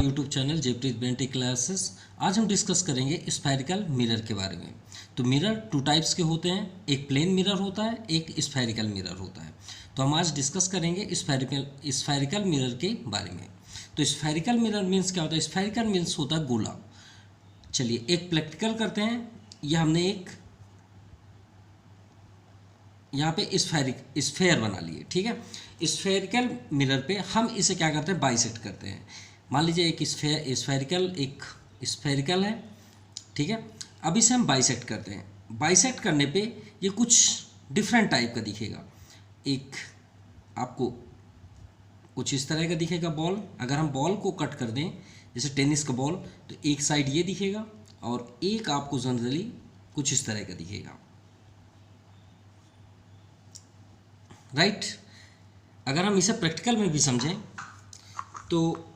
YouTube channel Jaipreet बेंटे classes. आज हम डिस्कस करेंगे स्फेरिकल मिरर के बारे में। तो मिरर टू टाइप्स के होते हैं, एक प्लेन मिरर होता है, एक स्फेरिकल मिरर होता है। तो हम आज डिस्कस करेंगे स्फेरिकल मिरर के बारे में। तो स्फेरिकल मिरर मीन्स क्या होता है? स्फेरिकल मीन्स होता है गोला। चलिए एक प्रैक्टिकल करते हैं। यह हमने एक यहाँ पे स्फेयर बना लिए, ठीक है। स्फेरिकल मिरर पे हम इसे क्या करते हैं? बाइसेक्ट करते हैं। मान लीजिए एक स्फेरिकल है, ठीक है। अब इसे हम बाइसेक्ट करते हैं। बाइसेक्ट करने पे ये कुछ डिफरेंट टाइप का दिखेगा। एक आपको कुछ इस तरह का दिखेगा बॉल। अगर हम बॉल को कट कर दें जैसे टेनिस का बॉल, तो एक साइड ये दिखेगा और एक आपको जनरली कुछ इस तरह का दिखेगा, राइट। अगर हम इसे प्रैक्टिकल में भी समझें तो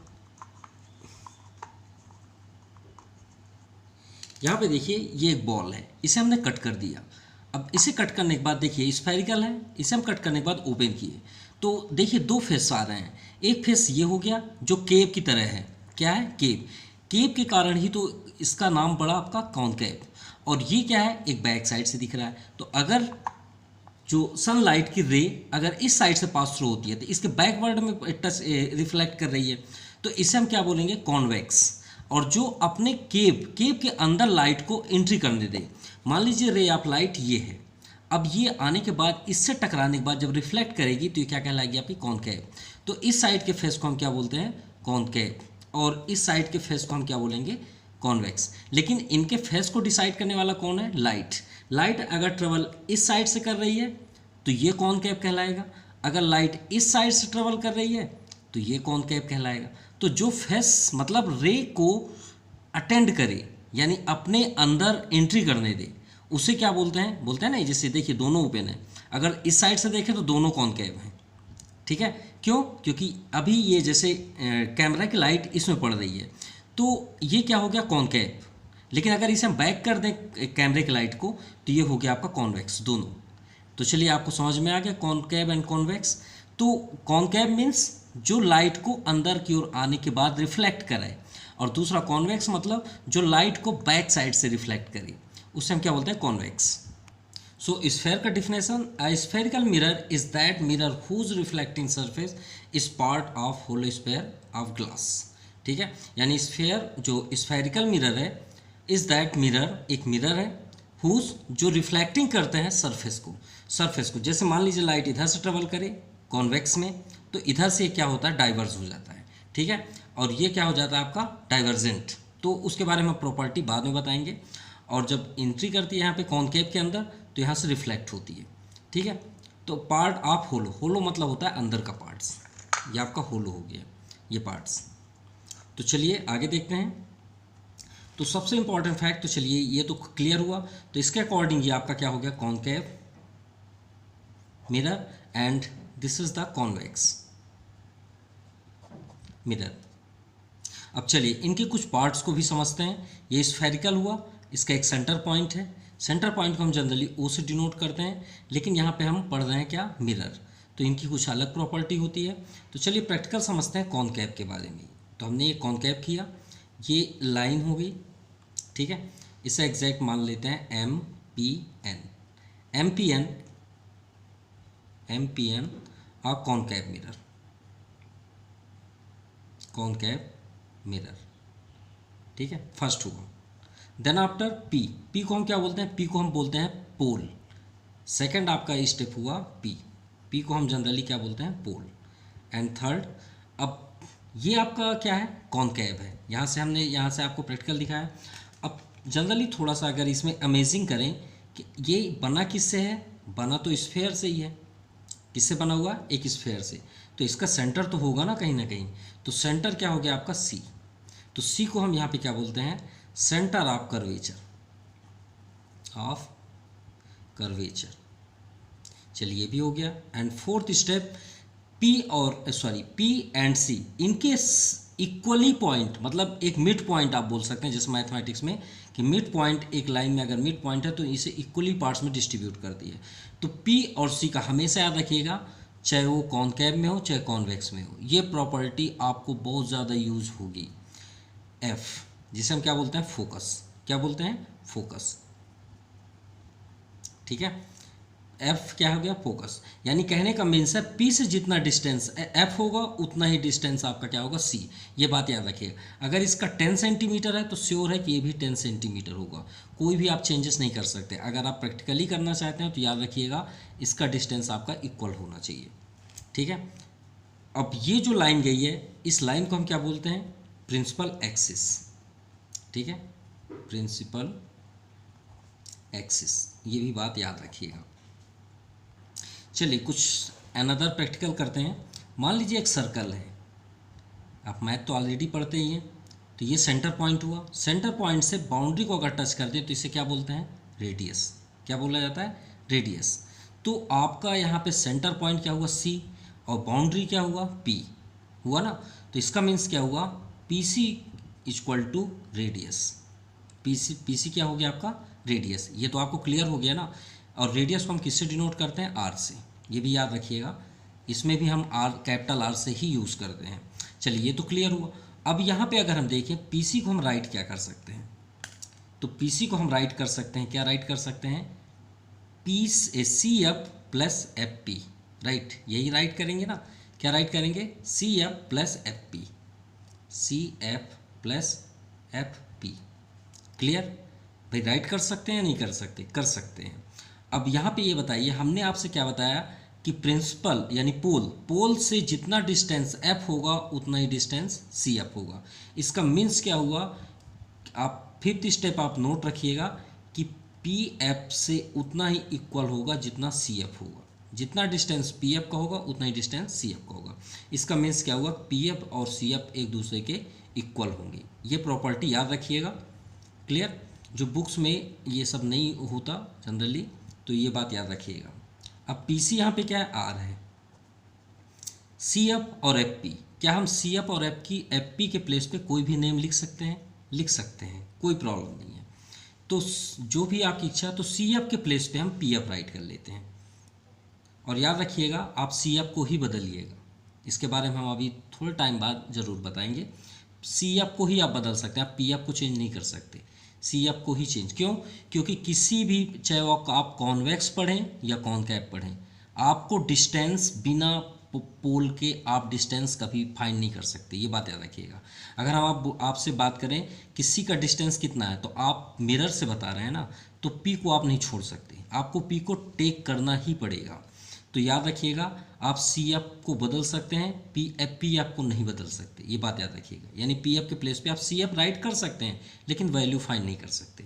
यहाँ पे देखिए ये एक बॉल है, इसे हमने कट कर दिया। अब इसे कट करने के बाद देखिए स्फेरिकल है, इसे हम कट करने के बाद ओपन किए तो देखिए दो फेस आ रहे हैं। एक फेस ये हो गया जो केव की तरह है। क्या है? केव। केव के कारण ही तो इसका नाम पड़ा आपका कॉनकेव। और ये क्या है? एक बैक साइड से दिख रहा है। तो अगर जो सनलाइट की रे अगर इस साइड से पास थ्रू होती है तो इसके बैकवर्ड में टच रिफ्लेक्ट कर रही है, तो इसे हम क्या बोलेंगे? कॉन्वेक्स। और जो अपने केव के अंदर लाइट को एंट्री करने दे, मान लीजिए रे ऑफ लाइट ये है। अब ये आने के बाद इससे टकराने के बाद जब रिफ्लेक्ट करेगी तो ये क्या कहलाएगी? आपकी कॉनकेव। तो इस साइड के फेस को हम क्या बोलते हैं? कॉनकेव। और इस साइड के फेस को हम क्या बोलेंगे? कॉन्वेक्स। लेकिन इनके फेस को डिसाइड करने वाला कौन है? लाइट। लाइट अगर ट्रेवल इस साइड से कर रही है तो ये कॉनकेव कहलाएगा। अगर लाइट इस साइड से ट्रेवल कर रही है तो ये कॉनकेव कहलाएगा। तो जो फेस मतलब रे को अटेंड करे यानी अपने अंदर एंट्री करने दे, उसे क्या बोलते हैं? बोलते हैं ना, जैसे देखिए दोनों ओपन है, अगर इस साइड से देखें तो दोनों कॉनकेव हैं, ठीक है। क्यों? क्योंकि अभी ये जैसे कैमरा की लाइट इसमें पड़ रही है तो ये क्या हो गया? कॉनकेव। लेकिन अगर इसे हम बैक कर दें कैमरे की लाइट को तो ये हो गया आपका कॉन्वेक्स, दोनों। तो चलिए आपको समझ में आ गया कॉनकेव एंड कॉन्वेक्स। तो कॉनकेव मीन्स जो लाइट को अंदर की ओर आने के बाद रिफ्लेक्ट करे, और दूसरा कॉन्वेक्स मतलब जो लाइट को बैक साइड से रिफ्लेक्ट करे, उसे हम क्या बोलते हैं? कॉन्वेक्स। सो स्फेयर का definition: a spherical mirror is that mirror whose reflecting surface is part of hollow sphere of glass, ठीक है। यानी स्फेयर जो स्फेरिकल मिरर है इज दैट मिरर, एक मिरर है हुज जो रिफ्लेक्टिंग करते हैं सरफेस को। जैसे मान लीजिए लाइट इधर से ट्रेवल करे कॉन्वेक्स में, तो इधर से क्या होता है? डाइवर्ज हो जाता है, ठीक है। और ये क्या हो जाता है? आपका डाइवर्जेंट। तो उसके बारे में प्रॉपर्टी बाद में बताएंगे। और जब एंट्री करती है यहाँ पे कॉनकेव के अंदर तो यहाँ से रिफ्लेक्ट होती है, ठीक है। तो पार्ट ऑफ होलो, होलो मतलब होता है अंदर का पार्ट्स, ये आपका होलो हो गया, ये पार्ट्स। तो चलिए आगे देखते हैं। तो सबसे इंपॉर्टेंट फैक्ट, तो चलिए ये तो क्लियर हुआ। तो इसके अकॉर्डिंग ये आपका क्या हो गया? Concave mirror and this is the convex mirror. अब चलिए इनके कुछ पार्ट्स को भी समझते हैं। ये स्फेरिकल हुआ, इसका एक सेंटर पॉइंट है। सेंटर पॉइंट को हम जनरली ओ से डिनोट करते हैं, लेकिन यहाँ पे हम पढ़ रहे हैं क्या? मिरर। तो इनकी कुछ अलग प्रॉपर्टी होती है। तो चलिए प्रैक्टिकल समझते हैं कॉनकेव के बारे में। तो हमने ये कॉनकेव किया, ये लाइन हो गई, ठीक है। इसे एग्जैक्ट मान लेते हैं MPN। MPN और कॉनकेव मिरर, ठीक है। फर्स्ट हुआ। देन आफ्टर P को हम क्या बोलते हैं? P को हम बोलते हैं पोल। सेकंड आपका स्टेप हुआ P को हम जनरली क्या बोलते हैं? पोल। एंड थर्ड, अब ये आपका क्या है? कॉनकेव है। यहाँ से आपको प्रैक्टिकल दिखाया। अब जनरली थोड़ा सा अगर इसमें अमेजिंग करें कि ये बना किससे है? बना तो स्फेयर से ही है। किससे बना हुआ? एक स्फेयर से। तो इसका सेंटर तो होगा ना कहीं। तो सेंटर क्या हो गया आपका? C। तो C को हम यहाँ पे क्या बोलते हैं? Centre of curvature. चलिए ये भी हो गया। And fourth step, P and C इनके इक्वली पॉइंट, मतलब एक मिड पॉइंट आप बोल सकते हैं, जैसे मैथमेटिक्स में कि मिड पॉइंट, एक लाइन में अगर मिड पॉइंट है तो इसे इक्वली पार्ट्स में डिस्ट्रीब्यूट करती है। तो P और C का हमेशा याद रखिएगा, चाहे वो कॉनकेव में हो चाहे कॉन्वेक्स में हो, ये प्रॉपर्टी आपको बहुत ज़्यादा यूज होगी। एफ, जिसे हम क्या बोलते हैं, फोकस। क्या बोलते हैं, फोकस। ठीक है, एफ क्या हो गया, फोकस। यानी कहने का मीन्स है पी से जितना डिस्टेंस एफ होगा उतना ही डिस्टेंस आपका क्या होगा, सी। ये बात याद रखिएगा। अगर इसका 10 सेंटीमीटर है तो श्योर है कि ये भी 10 सेंटीमीटर होगा, कोई भी आप चेंजेस नहीं कर सकते। अगर आप प्रैक्टिकली करना चाहते हैं तो याद रखिएगा इसका डिस्टेंस आपका इक्वल होना चाहिए। ठीक है, अब ये जो लाइन गई है इस लाइन को हम क्या बोलते हैं, प्रिंसिपल एक्सिस। ठीक है, प्रिंसिपल एक्सिस, ये भी बात याद रखिएगा। चलिए कुछ अनदर प्रैक्टिकल करते हैं। मान लीजिए एक सर्कल है, आप मैथ तो ऑलरेडी पढ़ते ही हैं, तो ये सेंटर पॉइंट हुआ। सेंटर पॉइंट से बाउंड्री को अगर टच कर दें तो इसे क्या बोलते हैं, रेडियस। क्या बोला जाता है, रेडियस। तो आपका यहाँ पे सेंटर पॉइंट क्या हुआ, सी, और बाउंड्री क्या हुआ, पी हुआ ना। तो इसका मीन्स क्या हुआ, P C equal to radius. P C क्या हो गया आपका, रेडियस। ये तो आपको क्लियर हो गया ना। और रेडियस को हम किससे डिनोट करते हैं, आर से। ये भी याद रखिएगा, इसमें भी हम आर, कैपिटल आर से ही यूज़ करते हैं। चलिए ये तो क्लियर हुआ। अब यहाँ पे अगर हम देखें पी सी को हम राइट क्या कर सकते हैं, तो पी सी को हम राइट कर सकते हैं, क्या राइट कर सकते हैं, P C F plus F P, right. यही राइट करेंगे ना, क्या राइट करेंगे, C F plus F P, C F plus F P. Clear भाई, राइट कर सकते हैं या नहीं कर सकते, कर सकते हैं। अब यहाँ पे ये बताइए, हमने आपसे क्या बताया कि प्रिंसिपल यानी पोल से जितना डिस्टेंस एफ होगा उतना ही डिस्टेंस सी एफ होगा। इसका मीन्स क्या हुआ, आप फिफ्थ स्टेप आप नोट रखिएगा कि पी एफ से उतना ही इक्वल होगा जितना सी एफ होगा। जितना डिस्टेंस पी एफ का होगा उतना ही डिस्टेंस सी एफ का होगा। इसका मीन्स क्या हुआ, पी एफ और सी एफ एक दूसरे के इक्वल होंगे। ये प्रॉपर्टी याद रखिएगा। क्लियर, जो बुक्स में ये सब नहीं होता जनरली, तो ये बात याद रखिएगा। अब पी सी यहाँ पे क्या है, आर है। सी एफ और एफ पी, क्या हम सी एफ और एफ पी के प्लेस पे कोई भी नेम लिख सकते हैं, लिख सकते हैं, कोई प्रॉब्लम नहीं है। तो जो भी आपकी इच्छा, तो सी एफ के प्लेस पे हम पी एफ राइट कर लेते हैं। और याद रखिएगा आप सी एफ को ही बदलिएगा, इसके बारे में हम अभी थोड़े टाइम बाद ज़रूर बताएंगे। सी एफ को ही आप बदल सकते हैं, आप पी एफ को चेंज नहीं कर सकते, सी एफ को ही चेंज। क्यों, क्योंकि किसी भी, चाहे वो आप कॉन्वेक्स पढ़ें या कॉनकैव पढ़ें, आपको डिस्टेंस बिना पोल के आप डिस्टेंस कभी फाइंड नहीं कर सकते। ये बात याद रखिएगा। अगर हम आपसे बात करें किसी का डिस्टेंस कितना है, तो आप मिरर से बता रहे हैं ना, तो पी को आप नहीं छोड़ सकते, आपको पी को टेक करना ही पड़ेगा। तो याद रखिएगा, आप सी एफ को बदल सकते हैं, पी एफ को नहीं बदल सकते। ये बात याद रखिएगा। यानी पी एफ के प्लेस पे आप सी एफ राइट कर सकते हैं लेकिन वैल्यू फाइंड नहीं कर सकते।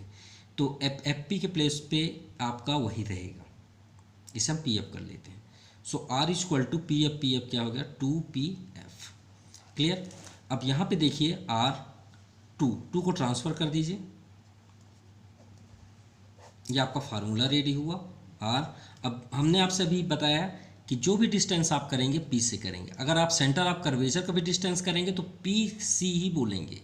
तो एफ पी के प्लेस पे आपका वही रहेगा, इसे हम पी एफ कर लेते हैं। So R is equal to P F क्या हो गया, 2pf। क्लियर। अब यहाँ पे देखिए आर, टू को ट्रांसफ़र कर दीजिए, ये आपका फार्मूला रेडी हुआ आर। अब हमने आपसे अभी बताया कि जो भी डिस्टेंस आप करेंगे पी से करेंगे। अगर आप सेंटर ऑफ कर्वेचर का भी डिस्टेंस करेंगे तो पी सी ही बोलेंगे।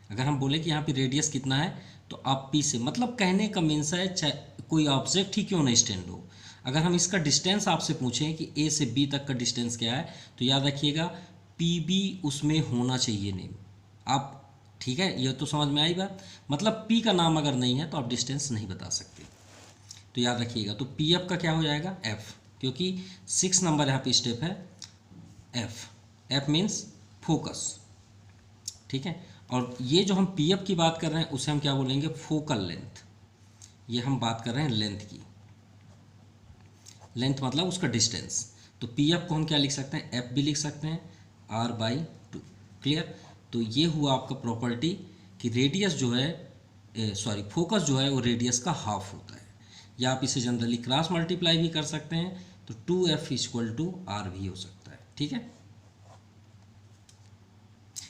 अगर हम बोले कि यहाँ पे रेडियस कितना है तो आप पी से, मतलब कहने का मीन्स है चाहे कोई ऑब्जेक्ट ही क्यों नहीं स्टैंड हो, अगर हम इसका डिस्टेंस आपसे पूछें कि ए से बी तक का डिस्टेंस क्या है, तो याद रखिएगा पी बी उसमें होना चाहिए नेम। आप ठीक है, ये तो समझ में आई बात। मतलब पी का नाम अगर नहीं है तो आप डिस्टेंस नहीं बता सकते। तो याद रखिएगा, तो पी एफ का क्या हो जाएगा, एफ, क्योंकि 6 नंबर यहाँ पे स्टेप है एफ। F means focus. ठीक है, और ये जो हम पी एफ की बात कर रहे हैं उसे हम क्या बोलेंगे, फोकल लेंथ। ये हम बात कर रहे हैं लेंथ की, लेंथ मतलब उसका डिस्टेंस। तो पी एफ को हम क्या लिख सकते हैं, एफ भी लिख सकते हैं, r/2। क्लियर। तो ये हुआ आपका प्रॉपर्टी कि रेडियस जो है, सॉरी फोकस जो है वो रेडियस का हाफ होता है। या आप इसे जनरली क्रॉस मल्टीप्लाई भी कर सकते हैं, तो 2f इक्वल टू आर भी हो सकता है। ठीक है,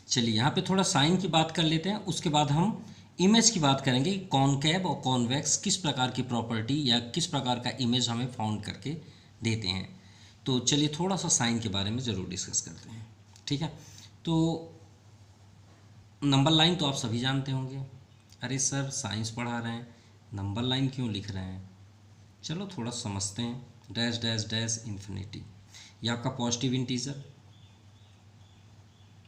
चलिए यहाँ पे थोड़ा साइन की बात कर लेते हैं, उसके बाद हम इमेज की बात करेंगे। कॉनकैव और कॉन्वेक्स किस प्रकार की प्रॉपर्टी या किस प्रकार का इमेज हमें फाउंड करके देते हैं। तो चलिए थोड़ा सा साइन के बारे में ज़रूर डिस्कस करते हैं। ठीक है, तो नंबर लाइन तो आप सभी जानते होंगे। अरे सर साइंस पढ़ा रहे हैं, नंबर लाइन क्यों लिख रहे हैं, चलो थोड़ा समझते हैं। डैश डैश डैश इन्फिनिटी, ये आपका पॉजिटिव इंटीजर,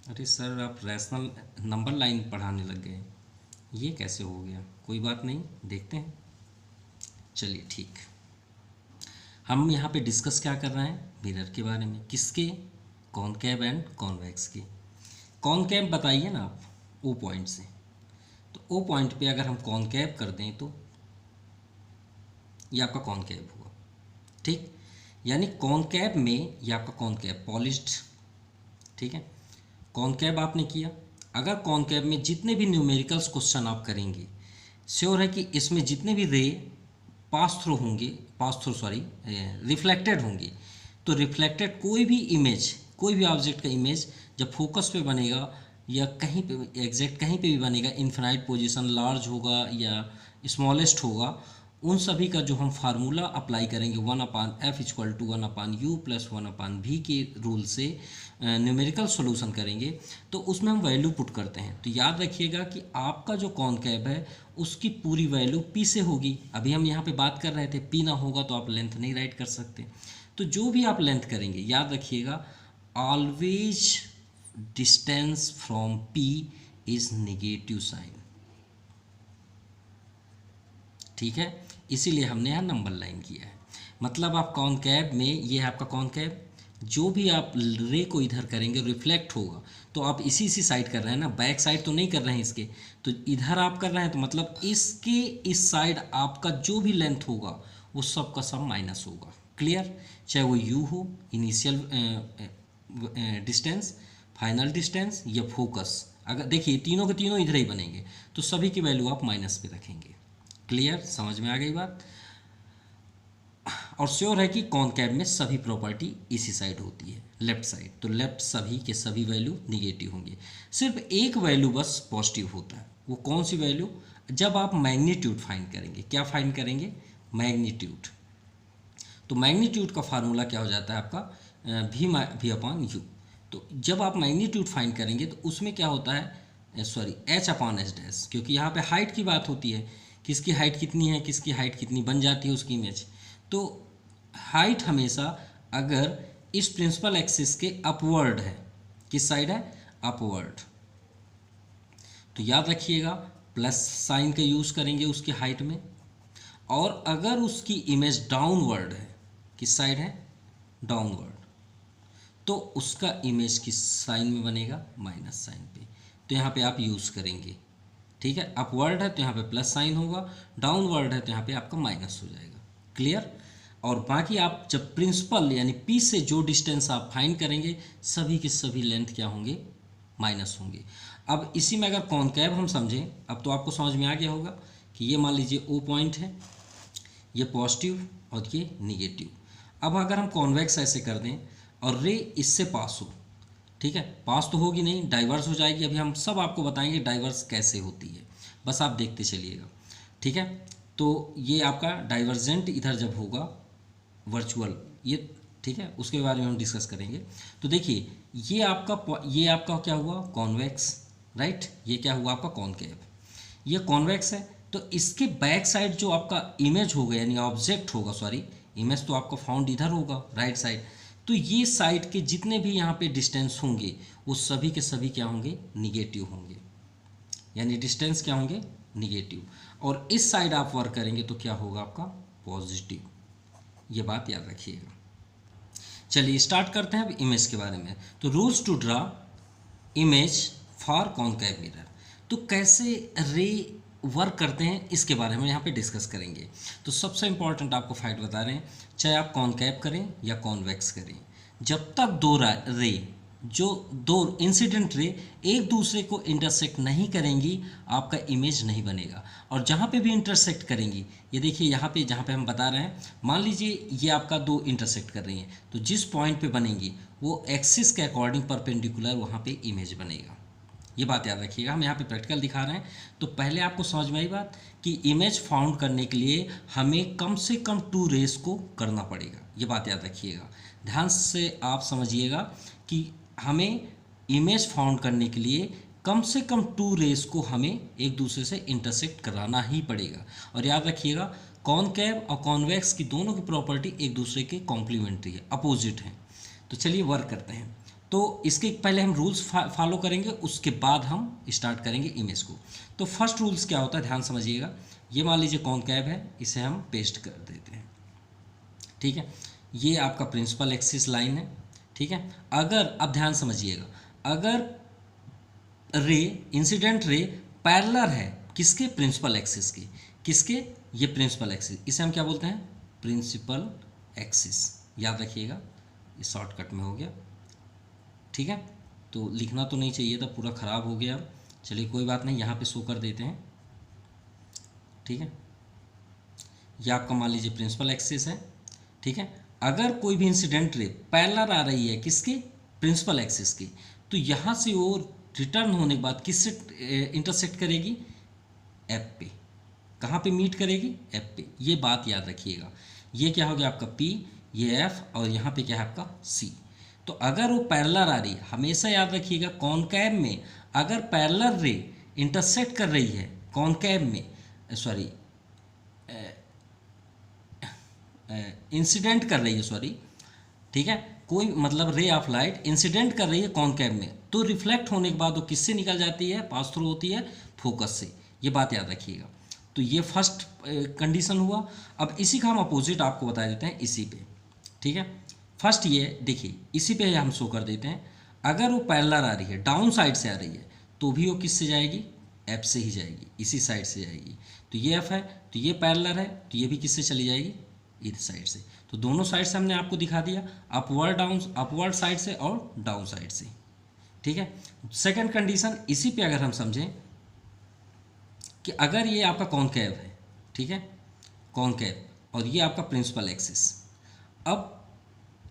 अरे सर, आप रैशनल नंबर लाइन पढ़ाने लग गए, ये कैसे हो गया? कोई बात नहीं, देखते हैं। चलिए ठीक। हम यहाँ पे डिस्कस क्या कर रहे हैं? मिरर के बारे में। किसके? कॉनकेव एंड कॉन्वेक्स के। कॉनकेव बताइए ना आप, ओ पॉइंट से। तो ओ पॉइंट पे अगर हम कॉनकेव कर दें तो ये आपका कॉनकेव हुआ, ठीक। यानी कॉनकेव में ये आपका कॉनकेव पॉलिश्ड, ठीक है। कॉनकेव आपने किया। अगर कॉनकेव में जितने भी न्यूमेरिकल्स क्वेश्चन आप करेंगे, श्योर है कि इसमें जितने भी रे पास थ्रू होंगे, रिफ्लेक्टेड होंगे, तो रिफ्लेक्टेड कोई भी इमेज, कोई भी ऑब्जेक्ट का इमेज जब फोकस पे बनेगा या कहीं पे एग्जैक्ट कहीं पे भी बनेगा, इनफिनाइट पोजीशन, लार्ज होगा या स्मॉलेस्ट होगा, उन सभी का जो हम फार्मूला अप्लाई करेंगे 1/f = 1/u + 1/v के रूल से न्यूमेरिकल सॉल्यूशन करेंगे, तो उसमें हम वैल्यू पुट करते हैं। तो याद रखिएगा कि आपका जो कॉनकेव है उसकी पूरी वैल्यू p से होगी। अभी हम यहाँ पे बात कर रहे थे p ना होगा तो आप लेंथ नहीं राइट कर सकते। तो जो भी आप लेंथ करेंगे, याद रखिएगा, always distance from p is negative sign, ठीक है। इसीलिए हमने यहाँ नंबर लाइन किया है। मतलब आप कॉनकेव में, ये है आपका कॉनकेव, जो भी आप रे को इधर करेंगे रिफ्लेक्ट होगा, तो आप इसी साइड कर रहे हैं ना, बैक साइड तो नहीं कर रहे हैं इसके, तो इधर आप कर रहे हैं, तो मतलब इसके इस साइड आपका जो भी लेंथ होगा वो सब का सब माइनस होगा। क्लियर? चाहे वो यू हो, इनिशियल डिस्टेंस, फाइनल डिस्टेंस या फोकस, अगर देखिए तीनों के तीनों इधर ही बनेंगे, तो सभी की वैल्यू आप माइनस पे रखेंगे। क्लियर? समझ में आ गई बात? और श्योर है कि कॉनकेव में सभी प्रॉपर्टी इसी साइड होती है, लेफ्ट साइड, तो लेफ्ट सभी के सभी वैल्यू निगेटिव होंगे। सिर्फ एक वैल्यू बस पॉजिटिव होता है। वो कौन सी वैल्यू? जब आप मैग्नीट्यूड फाइंड करेंगे। क्या फाइंड करेंगे? मैग्नीट्यूड। तो मैग्नीट्यूड का फार्मूला क्या हो जाता है आपका? v/u। तो जब आप मैग्नीट्यूड फाइंड करेंगे तो उसमें क्या होता है, h/s', क्योंकि यहाँ पे हाइट की बात होती है, किसकी हाइट कितनी है, किसकी हाइट कितनी बन जाती है उसकी इमेज। तो हाइट हमेशा अगर इस प्रिंसिपल एक्सिस के अपवर्ड है, किस साइड है? अपवर्ड, तो याद रखिएगा प्लस साइन का यूज़ करेंगे उसकी हाइट में। और अगर उसकी इमेज डाउनवर्ड है, किस साइड है? डाउनवर्ड, तो उसका इमेज किस साइन में बनेगा? माइनस साइन पे। तो यहाँ पे आप यूज़ करेंगे, ठीक है। अपवर्ड है तो यहाँ पे प्लस साइन होगा, डाउनवर्ड है तो यहाँ पे आपका माइनस हो जाएगा। क्लियर? और बाकी आप जब प्रिंसिपल यानी पी से जो डिस्टेंस आप फाइंड करेंगे, सभी के सभी लेंथ क्या होंगे? माइनस होंगे। अब इसी में अगर कॉनकेव हम समझें, अब तो आपको समझ में आ गया होगा कि ये मान लीजिए ओ पॉइंट है, ये पॉजिटिव और ये निगेटिव। अब अगर हम कॉन्वेक्स ऐसे कर दें और रे इससे पास हो, ठीक है, पास तो होगी नहीं, डाइवर्स हो जाएगी। अभी हम सब आपको बताएंगे डाइवर्स कैसे होती है, बस आप देखते चलिएगा, ठीक है। तो ये आपका डाइवर्जेंट इधर जब होगा वर्चुअल, ये ठीक है, उसके बारे में हम डिस्कस करेंगे। तो देखिए ये आपका क्या हुआ? Convex, right. ये क्या हुआ? आपका कॉनकेव। ये कॉन्वेक्स है, तो इसके बैक साइड जो आपका इमेज होगा यानी ऑब्जेक्ट होगा, इमेज तो आपका फाउंड इधर होगा राइट साइड, तो ये साइड के जितने भी यहाँ पे डिस्टेंस होंगे वो सभी के सभी क्या होंगे? निगेटिव होंगे, यानी डिस्टेंस क्या होंगे? निगेटिव। और इस साइड आप वर्क करेंगे तो क्या होगा आपका? पॉजिटिव। ये बात याद रखिएगा। चलिए स्टार्ट करते हैं अब इमेज के बारे में। तो rules to draw image for concave mirror, तो कैसे रे वर्क करते हैं इसके बारे में यहाँ पे डिस्कस करेंगे। तो सबसे इंपॉर्टेंट आपको फैक्ट बता रहे हैं, चाहे आप कॉनकेव करें या कॉन्वेक्स करें, जब तक दो इंसिडेंट रे एक दूसरे को इंटरसेक्ट नहीं करेंगी, आपका इमेज नहीं बनेगा। और जहाँ पे भी इंटरसेक्ट करेंगी, ये देखिए यहाँ पे जहाँ पे हम बता रहे हैं, मान लीजिए ये आपका दो इंटरसेक्ट कर रही हैं, तो जिस पॉइंट पे बनेंगी वो एक्सिस के अकॉर्डिंग परपेंडिकुलर वहाँ पे इमेज बनेगा। ये बात याद रखिएगा। हम यहाँ पे प्रैक्टिकल दिखा रहे हैं, तो पहले आपको समझ में आई बात कि इमेज फाउंड करने के लिए हमें कम से कम 2 रेस को करना पड़ेगा। ये बात याद रखिएगा, ध्यान से आप समझिएगा कि हमें इमेज फाउंड करने के लिए कम से कम 2 रेस को हमें एक दूसरे से इंटरसेक्ट कराना ही पड़ेगा। और याद रखिएगा कॉनकेव और कॉन्वेक्स की दोनों की प्रॉपर्टी एक दूसरे के कॉम्प्लीमेंट्री है, अपोजिट हैं। तो चलिए वर्क करते हैं। तो इसके पहले हम रूल्स फॉलो करेंगे, उसके बाद हम स्टार्ट करेंगे इमेज को। तो फर्स्ट रूल्स क्या होता है, ध्यान समझिएगा। ये मान लीजिए कॉनकैव है, इसे हम पेस्ट कर देते हैं, ठीक है। ये आपका प्रिंसिपल एक्सिस लाइन है, ठीक है। अगर, अब ध्यान समझिएगा, अगर रे, इंसिडेंट रे पैरेलल है किसके, प्रिंसिपल एक्सिस के, किसके, ये प्रिंसिपल एक्सिस, इसे हम क्या बोलते हैं, प्रिंसिपल एक्सिस। याद रखिएगा, ये शॉर्टकट में हो गया, ठीक है। तो लिखना तो नहीं चाहिए था, पूरा ख़राब हो गया। चलिए कोई बात नहीं, यहाँ पे शो कर देते हैं, ठीक है। ये आपका मान लीजिए प्रिंसिपल एक्सिस है, ठीक है। अगर कोई भी इंसिडेंट रे पैरेलल आ रही है किसके, प्रिंसिपल एक्सिस की, तो यहाँ से वो रिटर्न होने के बाद किससे इंटरसेक्ट करेगी, एफ पे। कहाँ पे मीट करेगी, एफ पे। ये बात याद रखिएगा। ये क्या हो गया आपका पी, ये एफ, और यहाँ पे क्या है आपका सी। तो अगर वो पैरेलल आ रही है, हमेशा याद रखिएगा कॉनकैव में अगर पैरेलल रे इंटरसेक्ट कर रही है कॉनकैव में, सॉरी इंसिडेंट कर रही है, सॉरी, ठीक है, कोई मतलब रे ऑफ लाइट इंसिडेंट कर रही है कॉनकैव में, तो रिफ्लेक्ट होने के बाद वो किससे निकल जाती है, पास थ्रू होती है फोकस से। ये बात याद रखिएगा। तो ये फर्स्ट कंडीशन हुआ। अब इसी का हम अपोजिट आपको बता देते हैं इसी पे, ठीक है। फर्स्ट ये देखिए, इसी पे हम शो कर देते हैं, अगर वो पैरेलल आ रही है, डाउन साइड से आ रही है, तो भी वो किससे जाएगी, एफ से ही जाएगी, इसी साइड से जाएगी। तो ये एफ है, तो ये पैरेलल है, तो ये भी किससे चली जाएगी, इस साइड से। तो दोनों साइड से हमने आपको दिखा दिया, अपवर्ड डाउन, अपवर्ड साइड से और डाउन साइड से, ठीक है। सेकंड कंडीशन इसी पे अगर हम समझें कि अगर ये आपका कॉनकैव है, ठीक है, कॉनकैव, और ये आपका प्रिंसिपल एक्सिस, अब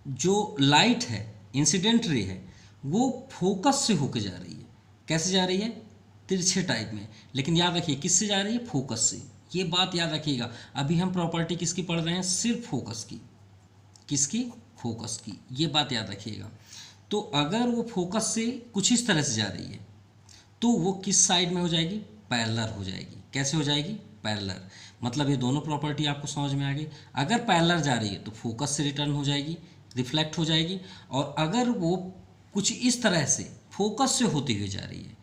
जो लाइट है, इंसिडेंट रे है, वो फोकस से होकर जा रही है। कैसे जा रही है, तिरछे टाइप में, लेकिन याद रखिए किससे जा रही है, फोकस से। ये बात याद रखिएगा। अभी हम प्रॉपर्टी किसकी पढ़ रहे हैं, सिर्फ फोकस की, किसकी, फोकस की। ये बात याद रखिएगा। तो अगर वो फोकस से कुछ इस तरह से जा रही है, तो वो किस साइड में हो जाएगी, पैरेलल हो जाएगी। कैसे हो जाएगी, पैरेलल। मतलब ये दोनों प्रॉपर्टी आपको समझ में आ गई। अगर पैरेलल जा रही है तो फोकस से रिटर्न हो जाएगी, रिफ्लेक्ट हो जाएगी, और अगर वो कुछ इस तरह से फोकस से होती हुई जा रही है,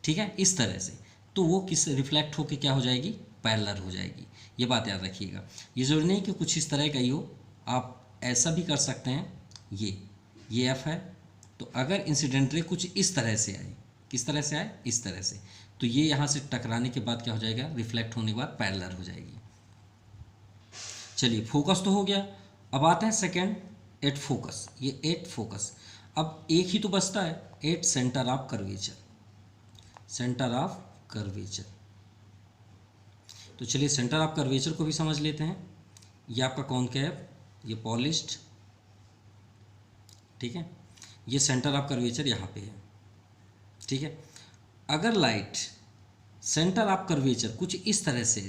ठीक है, इस तरह से, तो वो किस रिफ्लेक्ट होकर क्या हो जाएगी, पैरेलल हो जाएगी। ये बात याद रखिएगा। ये जरूरी नहीं कि कुछ इस तरह का ही हो, आप ऐसा भी कर सकते हैं। ये एफ है, तो अगर इंसिडेंट रे कुछ इस तरह से आए, किस तरह से आए, इस तरह से, तो ये यहाँ से टकराने के बाद क्या हो जाएगा, रिफ्लेक्ट होने के बाद पैरेलल हो जाएगी। चलिए फोकस तो हो गया। अब आते हैं सेकेंड, एट फोकस। ये एट फोकस, अब एक ही तो बचता है, eight centre of curvature, centre of curvature. तो चलिए सेंटर ऑफ कर्वेचर को भी समझ लेते हैं। ये आपका कॉनकैव, ये पॉलिश्ड, ठीक है, ये सेंटर ऑफ कर्वेचर यहाँ पे है, ठीक है। अगर लाइट सेंटर ऑफ कर्वेचर कुछ इस तरह से,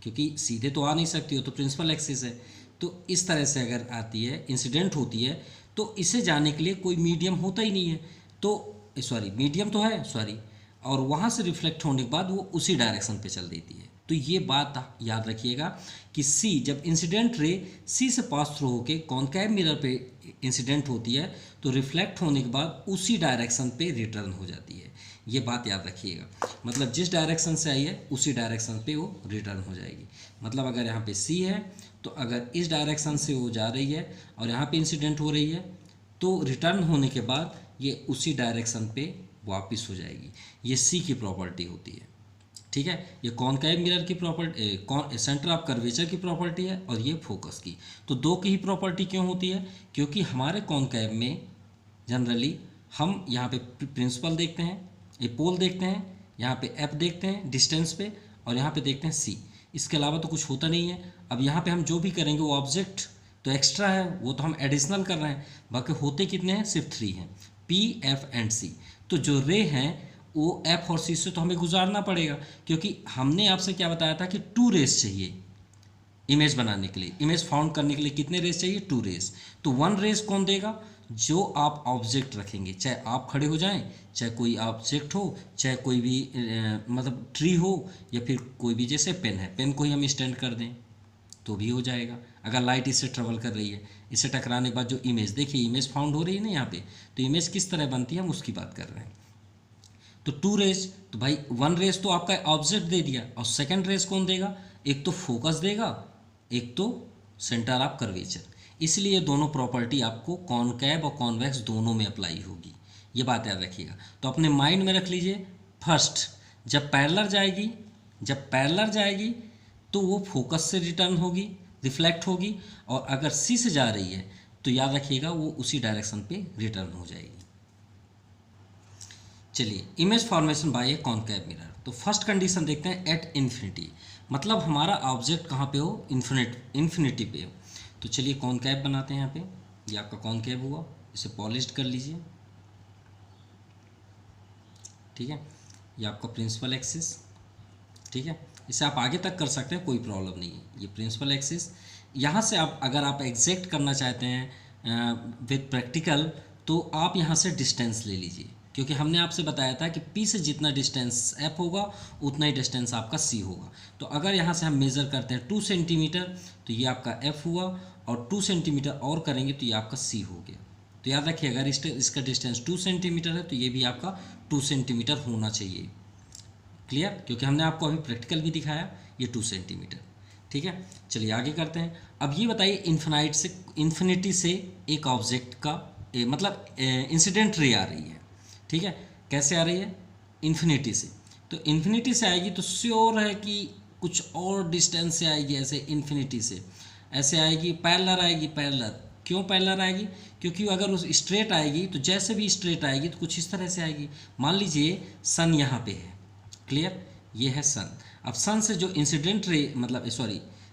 क्योंकि सीधे तो आ नहीं सकती हो, तो प्रिंसिपल एक्सिस है, तो इस तरह से अगर आती है, इंसिडेंट होती है, तो इसे जाने के लिए कोई मीडियम होता ही नहीं है, तो सॉरी मीडियम तो है, सॉरी, और वहाँ से रिफ्लेक्ट होने के बाद वो उसी डायरेक्शन पे चल देती है। तो ये बात याद रखिएगा कि सी, जब इंसिडेंट रे सी से पास थ्रू होके कॉनकैव मिरर पे इंसिडेंट होती है, तो रिफ्लेक्ट होने के बाद उसी डायरेक्शन पे रिटर्न हो जाती है। ये बात याद रखिएगा। मतलब जिस डायरेक्शन से आई है उसी डायरेक्शन पे वो रिटर्न हो जाएगी। मतलब अगर यहाँ पे सी है, तो अगर इस डायरेक्शन से वो जा रही है और यहाँ पे इंसिडेंट हो रही है, तो रिटर्न होने के बाद ये उसी डायरेक्शन पे वापस हो जाएगी। ये सी की प्रॉपर्टी होती है, ठीक है। ये कॉनकैव मिरर की प्रॉपर्टी, सेंटर ऑफ कर्वेचर की प्रॉपर्टी है, और ये फोकस की। तो दो की ही प्रॉपर्टी क्यों होती है, क्योंकि हमारे कॉनकैव में जनरली हम यहाँ पे प्रिंसिपल देखते हैं, ये पोल देखते हैं, यहाँ पे एफ देखते हैं डिस्टेंस पे, और यहाँ पे देखते हैं सी। इसके अलावा तो कुछ होता नहीं है। अब यहाँ पे हम जो भी करेंगे वो ऑब्जेक्ट तो एक्स्ट्रा है, वो तो हम एडिशनल कर रहे हैं, बाकी होते कितने हैं, सिर्फ 3 हैं, पी, एफ एंड सी। तो जो रे हैं वो एफ और सी से तो हमें गुजारना पड़ेगा, क्योंकि हमने आपसे क्या बताया था कि 2 रेस चाहिए इमेज बनाने के लिए, इमेज फाउंड करने के लिए कितने रेस चाहिए, 2 रेस। तो 1 रेस कौन देगा, जो आप ऑब्जेक्ट रखेंगे, चाहे आप खड़े हो जाएं, चाहे कोई ऑब्जेक्ट हो, चाहे कोई भी मतलब ट्री हो, या फिर कोई भी, जैसे पेन है, पेन को ही हम स्टैंड कर दें तो भी हो जाएगा। अगर लाइट इससे ट्रेवल कर रही है, इससे टकराने के बाद जो इमेज, देखिए इमेज फाउंड हो रही है ना यहाँ पे, तो इमेज किस तरह बनती है हम उसकी बात कर रहे हैं। तो टू रेज, तो भाई वन रेज तो आपका ऑब्जेक्ट दे दिया, और सेकंड रेज कौन देगा, एक तो फोकस देगा, एक तो सेंटर ऑफ कर्वेचर। इसलिए दोनों प्रॉपर्टी आपको कॉनकैव और कॉन्वेक्स दोनों में अप्लाई होगी, ये बात याद रखिएगा। तो अपने माइंड में रख लीजिए, फर्स्ट जब पैरेलल जाएगी तो वो फोकस से रिटर्न होगी, रिफ्लेक्ट होगी, और अगर सी से जा रही है तो याद रखिएगा वो उसी डायरेक्शन पे रिटर्न हो जाएगी। चलिए, image formation by a concave mirror. तो फर्स्ट कंडीशन देखते हैं, एट इन्फिनिटी, मतलब हमारा ऑब्जेक्ट कहाँ पे हो, इन्फिनिटी पे हो। तो चलिए कॉनकैव बनाते हैं यहाँ पे, ये आपका कॉनकैव हुआ, इसे पॉलिश्ड कर लीजिए, ठीक है। ये आपका प्रिंसिपल एक्सिस, ठीक है, इसे आप आगे तक कर सकते हैं, कोई प्रॉब्लम नहीं है। ये प्रिंसिपल एक्सिस, यहाँ से आप अगर आप एग्जैक्ट करना चाहते हैं विद प्रैक्टिकल, तो आप यहाँ से डिस्टेंस ले लीजिए, क्योंकि हमने आपसे बताया था कि P से जितना डिस्टेंस F होगा उतना ही डिस्टेंस आपका C होगा। तो अगर यहाँ से हम मेज़र करते हैं 2 सेंटीमीटर, तो ये आपका F हुआ, और 2 सेंटीमीटर और करेंगे तो ये आपका C हो गया। तो याद रखिए, अगर इसका डिस्टेंस 2 सेंटीमीटर है तो ये भी आपका 2 सेंटीमीटर होना चाहिए। क्लियर, क्योंकि हमने आपको अभी प्रैक्टिकल भी दिखाया, ये 2 सेंटीमीटर, ठीक है। चलिए आगे करते हैं। अब ये बताइए, इन्फिनिटी से एक ऑब्जेक्ट का मतलब इंसिडेंट रे आ रही है, ठीक है। कैसे आ रही है, इन्फिनिटी से। तो इन्फिनिटी से आएगी तो श्योर है कि कुछ और डिस्टेंस से आएगी, ऐसे इन्फिनिटी से ऐसे आएगी, पैरेलल आएगी। पैरेलल क्यों पैरेलल आएगी, क्योंकि अगर उस स्ट्रेट आएगी तो जैसे भी स्ट्रेट आएगी तो कुछ इस तरह से आएगी। मान लीजिए सन यहाँ पे है, क्लियर, ये है सन। अब सन से जो इंसिडेंट रे मतलब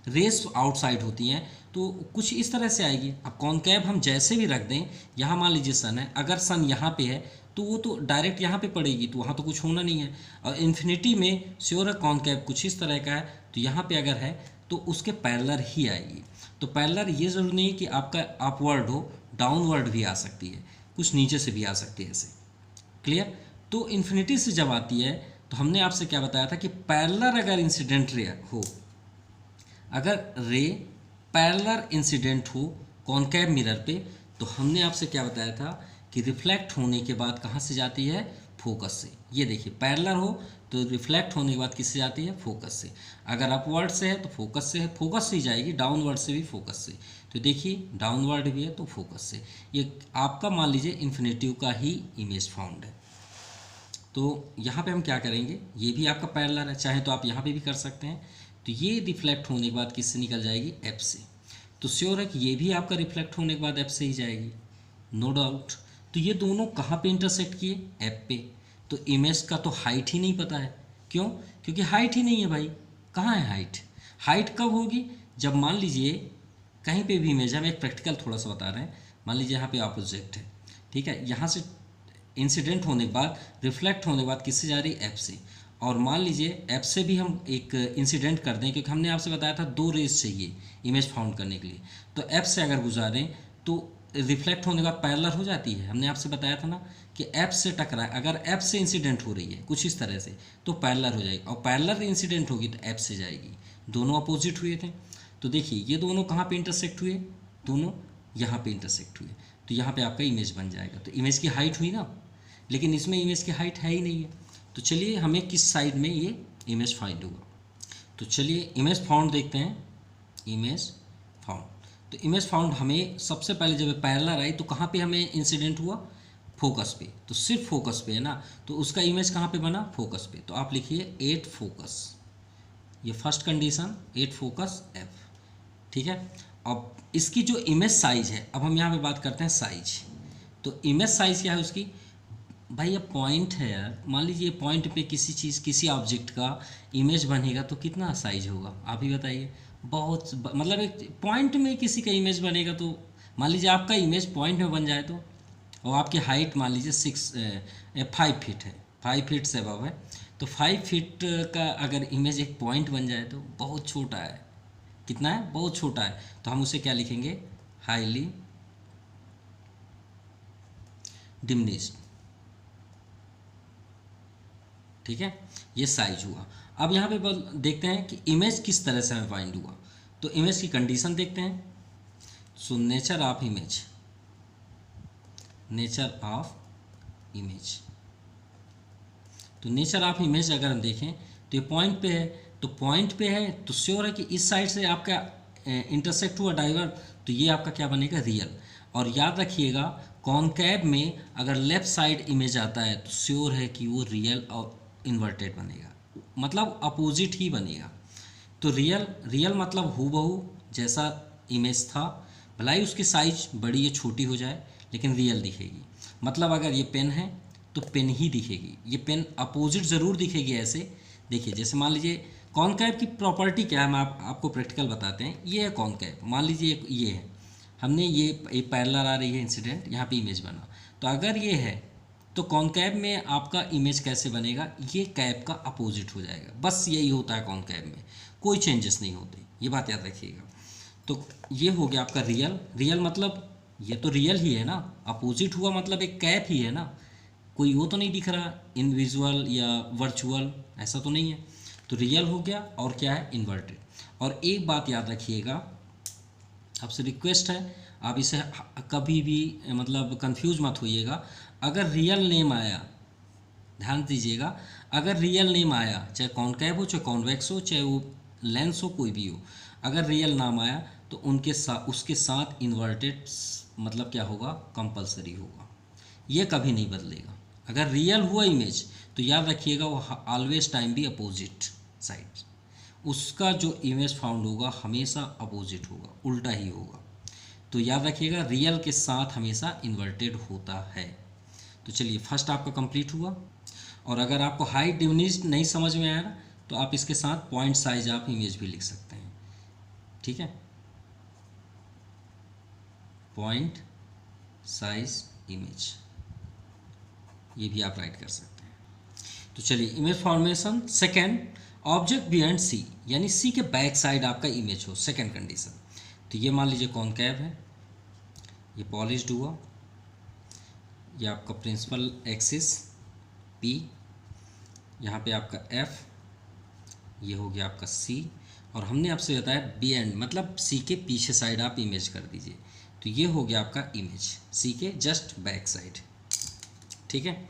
रेस आउटसाइड होती हैं तो कुछ इस तरह से आएगी। अब कॉनकैव हम जैसे भी रख दें, यहाँ मान लीजिए सन है, अगर सन यहाँ पे है तो वो तो डायरेक्ट यहाँ पे पड़ेगी, तो वहाँ तो कुछ होना नहीं है। और इन्फिनिटी में श्योर है कॉनकैव कुछ इस तरह का है, तो यहाँ पे अगर है तो उसके पैरेलल ही आएगी। तो पैरेलल ये ज़रूरी नहीं कि आपका अपवर्ड हो, डाउनवर्ड भी आ सकती है, कुछ नीचे से भी आ सकती है, ऐसे। क्लियर। तो इन्फिनिटी से जब आती है तो हमने आपसे क्या बताया था कि पैरेलल अगर इंसिडेंट रे हो, अगर रे पैरेलल इंसिडेंट हो कॉनकैव मिरर पे, तो हमने आपसे क्या बताया था कि रिफ्लेक्ट होने के बाद कहाँ से जाती है, फोकस से। ये देखिए, पैरेलल हो तो रिफ्लेक्ट होने के बाद किससे जाती है, फोकस से। अगर अपवर्ड से है तो फोकस से है, फोकस से ही जाएगी, डाउनवर्ड से भी फोकस से। तो देखिए डाउनवर्ड भी है तो फोकस से। ये आपका मान लीजिए इन्फिनिटी का ही इमेज फाउंड है। तो यहाँ पे हम क्या करेंगे, ये भी आपका पैरेलल है, चाहे तो आप यहाँ पे भी कर सकते हैं। तो ये रिफ्लेक्ट होने के बाद किससे निकल जाएगी, एफ से। तो श्योर है कि ये भी आपका रिफ्लेक्ट होने के बाद एफ से ही जाएगी, नो डाउट। तो ये दोनों कहाँ पे इंटरसेक्ट किए, एफ पे। तो इमेज का तो हाइट ही नहीं पता है, क्यों, क्योंकि हाइट ही नहीं है भाई। कहाँ है हाइट, हाइट कब होगी, जब मान लीजिए कहीं पे भी इमेज, हम एक प्रैक्टिकल थोड़ा सा बता रहे हैं। मान लीजिए यहाँ पे ऑब्जेक्ट है, ठीक है, यहाँ से इंसिडेंट होने के बाद रिफ्लेक्ट होने के बाद किससे जा रही है, एफ से। और मान लीजिए एफ से भी हम एक इंसिडेंट कर दें, क्योंकि हमने आपसे बताया था 2 रेज चाहिए इमेज फाउंड करने के लिए। तो एफ से अगर गुजारें तो रिफ्लेक्ट होने के बाद पैरेलल हो जाती है। हमने आपसे बताया था ना कि एफ से टकराए, अगर एफ से इंसिडेंट हो रही है कुछ इस तरह से तो पैरेलल हो जाएगी, और पैरेलल इंसिडेंट होगी तो एफ से जाएगी। दोनों अपोजिट हुए थे। तो देखिए ये दोनों कहाँ पे इंटरसेक्ट हुए, दोनों यहाँ पे इंटरसेक्ट हुए, तो यहाँ पे आपका इमेज बन जाएगा। तो इमेज की हाइट हुई ना, लेकिन इसमें इमेज की हाइट है ही नहीं है। तो चलिए हमें किस साइड में ये इमेज फाइंड होगा। तो चलिए इमेज फाउंड देखते हैं, इमेज फाउंड। तो इमेज फाउंड हमें सबसे पहले जब पैरेलल आई तो कहाँ पे हमें इंसिडेंट हुआ, फोकस पे। तो सिर्फ फोकस पे है ना, तो उसका इमेज कहाँ पे बना, फोकस पे। तो आप लिखिए 8 फोकस, ये फर्स्ट कंडीशन, 8 फोकस एफ, ठीक है। अब इसकी जो इमेज साइज है, अब हम यहाँ पे बात करते हैं साइज। तो इमेज साइज क्या है उसकी, भाई ये पॉइंट है यार, मान लीजिए पॉइंट पे किसी चीज़, किसी ऑब्जेक्ट का इमेज बनेगा तो कितना साइज होगा, आप ही बताइए। बहुत मतलब एक पॉइंट में किसी का इमेज बनेगा, तो मान लीजिए आपका इमेज पॉइंट में बन जाए तो, और आपकी हाइट मान लीजिए 5 फीट है, 5 फीट से अबव है, तो 5 फीट का अगर इमेज एक पॉइंट बन जाए तो बहुत छोटा है। कितना है, बहुत छोटा है। तो हम उसे क्या लिखेंगे, हाईली डिमिनिश्ड, ठीक है। ये साइज हुआ। अब यहाँ पे देखते हैं कि इमेज किस तरह से हमें फाइंड हुआ। तो इमेज की कंडीशन देखते हैं। So nature of image, nature of image, तो नेचर ऑफ इमेज अगर हम देखें तो ये पॉइंट पे है, तो पॉइंट पे है तो श्योर है कि इस साइड से आपका इंटरसेक्ट हुआ डाइवर, तो ये आपका क्या बनेगा, रियल। और याद रखिएगा कॉनकैव में अगर लेफ्ट साइड इमेज आता है तो श्योर है कि वो रियल और इन्वर्टेड बनेगा, मतलब अपोजिट ही बनेगा। तो रियल मतलब हूबहू जैसा इमेज था, भला ही उसकी साइज बड़ी या छोटी हो जाए लेकिन रियल दिखेगी। मतलब अगर ये पेन है तो पेन ही दिखेगी, ये पेन अपोजिट ज़रूर दिखेगी। ऐसे देखिए, जैसे मान लीजिए कॉनकैव की प्रॉपर्टी क्या है, हम आपको प्रैक्टिकल बताते हैं। ये है कॉनकैव, मान लीजिए ये है, हमने ये पैरेलल आ रही है इंसिडेंट, यहाँ पे इमेज बना, तो अगर ये है तो कॉनकैव में आपका इमेज कैसे बनेगा, ये कैप का अपोजिट हो जाएगा। बस यही होता है कॉनकैव में, कोई चेंजेस नहीं होते, ये बात याद रखिएगा। तो ये हो गया आपका रियल मतलब ये तो रियल ही है ना, अपोजिट हुआ मतलब एक कैप ही है ना, कोई वो तो नहीं दिख रहा इनविजुअल या वर्चुअल, ऐसा तो नहीं है। तो रियल हो गया, और क्या है, इन्वर्टेड। और एक बात याद रखिएगा, आपसे रिक्वेस्ट है आप इसे कभी भी मतलब कंफ्यूज मत होइएगा। अगर रियल नेम आया, ध्यान दीजिएगा, अगर रियल नेम आया, चाहे कॉनकैव हो चाहे कॉन्वेक्स हो चाहे वो लेंस हो, कोई भी हो, अगर रियल नाम आया तो उसके साथ इन्वर्टेड मतलब क्या होगा, कंपलसरी होगा, ये कभी नहीं बदलेगा। अगर रियल हुआ इमेज तो याद रखिएगा वो ऑलवेज टाइम भी अपोजिट साइड, उसका जो इमेज फाउंड होगा हमेशा अपोजिट होगा, उल्टा ही होगा। तो याद रखिएगा रियल के साथ हमेशा इन्वर्टेड होता है। तो चलिए फर्स्ट आपका कंप्लीट हुआ। और अगर आपको हाइट डिमिनिश नहीं समझ में आया तो आप इसके साथ पॉइंट साइज आप इमेज भी लिख सकते हैं, ठीक है, पॉइंट साइज इमेज, ये भी आप राइट कर सकते हैं। तो चलिए image formation second, object behind C, यानी सी के बैक साइड आपका इमेज हो, सेकेंड कंडीशन। तो ये मान लीजिए कॉनकैव है, ये पॉलिश्ड हुआ, ये आपका प्रिंसिपल एक्सिस पी, यहाँ पे आपका एफ, ये हो गया आपका सी, और हमने आपसे बताया बी एंड मतलब सी के पीछे साइड आप इमेज कर दीजिए। तो ये हो गया आपका इमेज सी के जस्ट बैक साइड, ठीक है।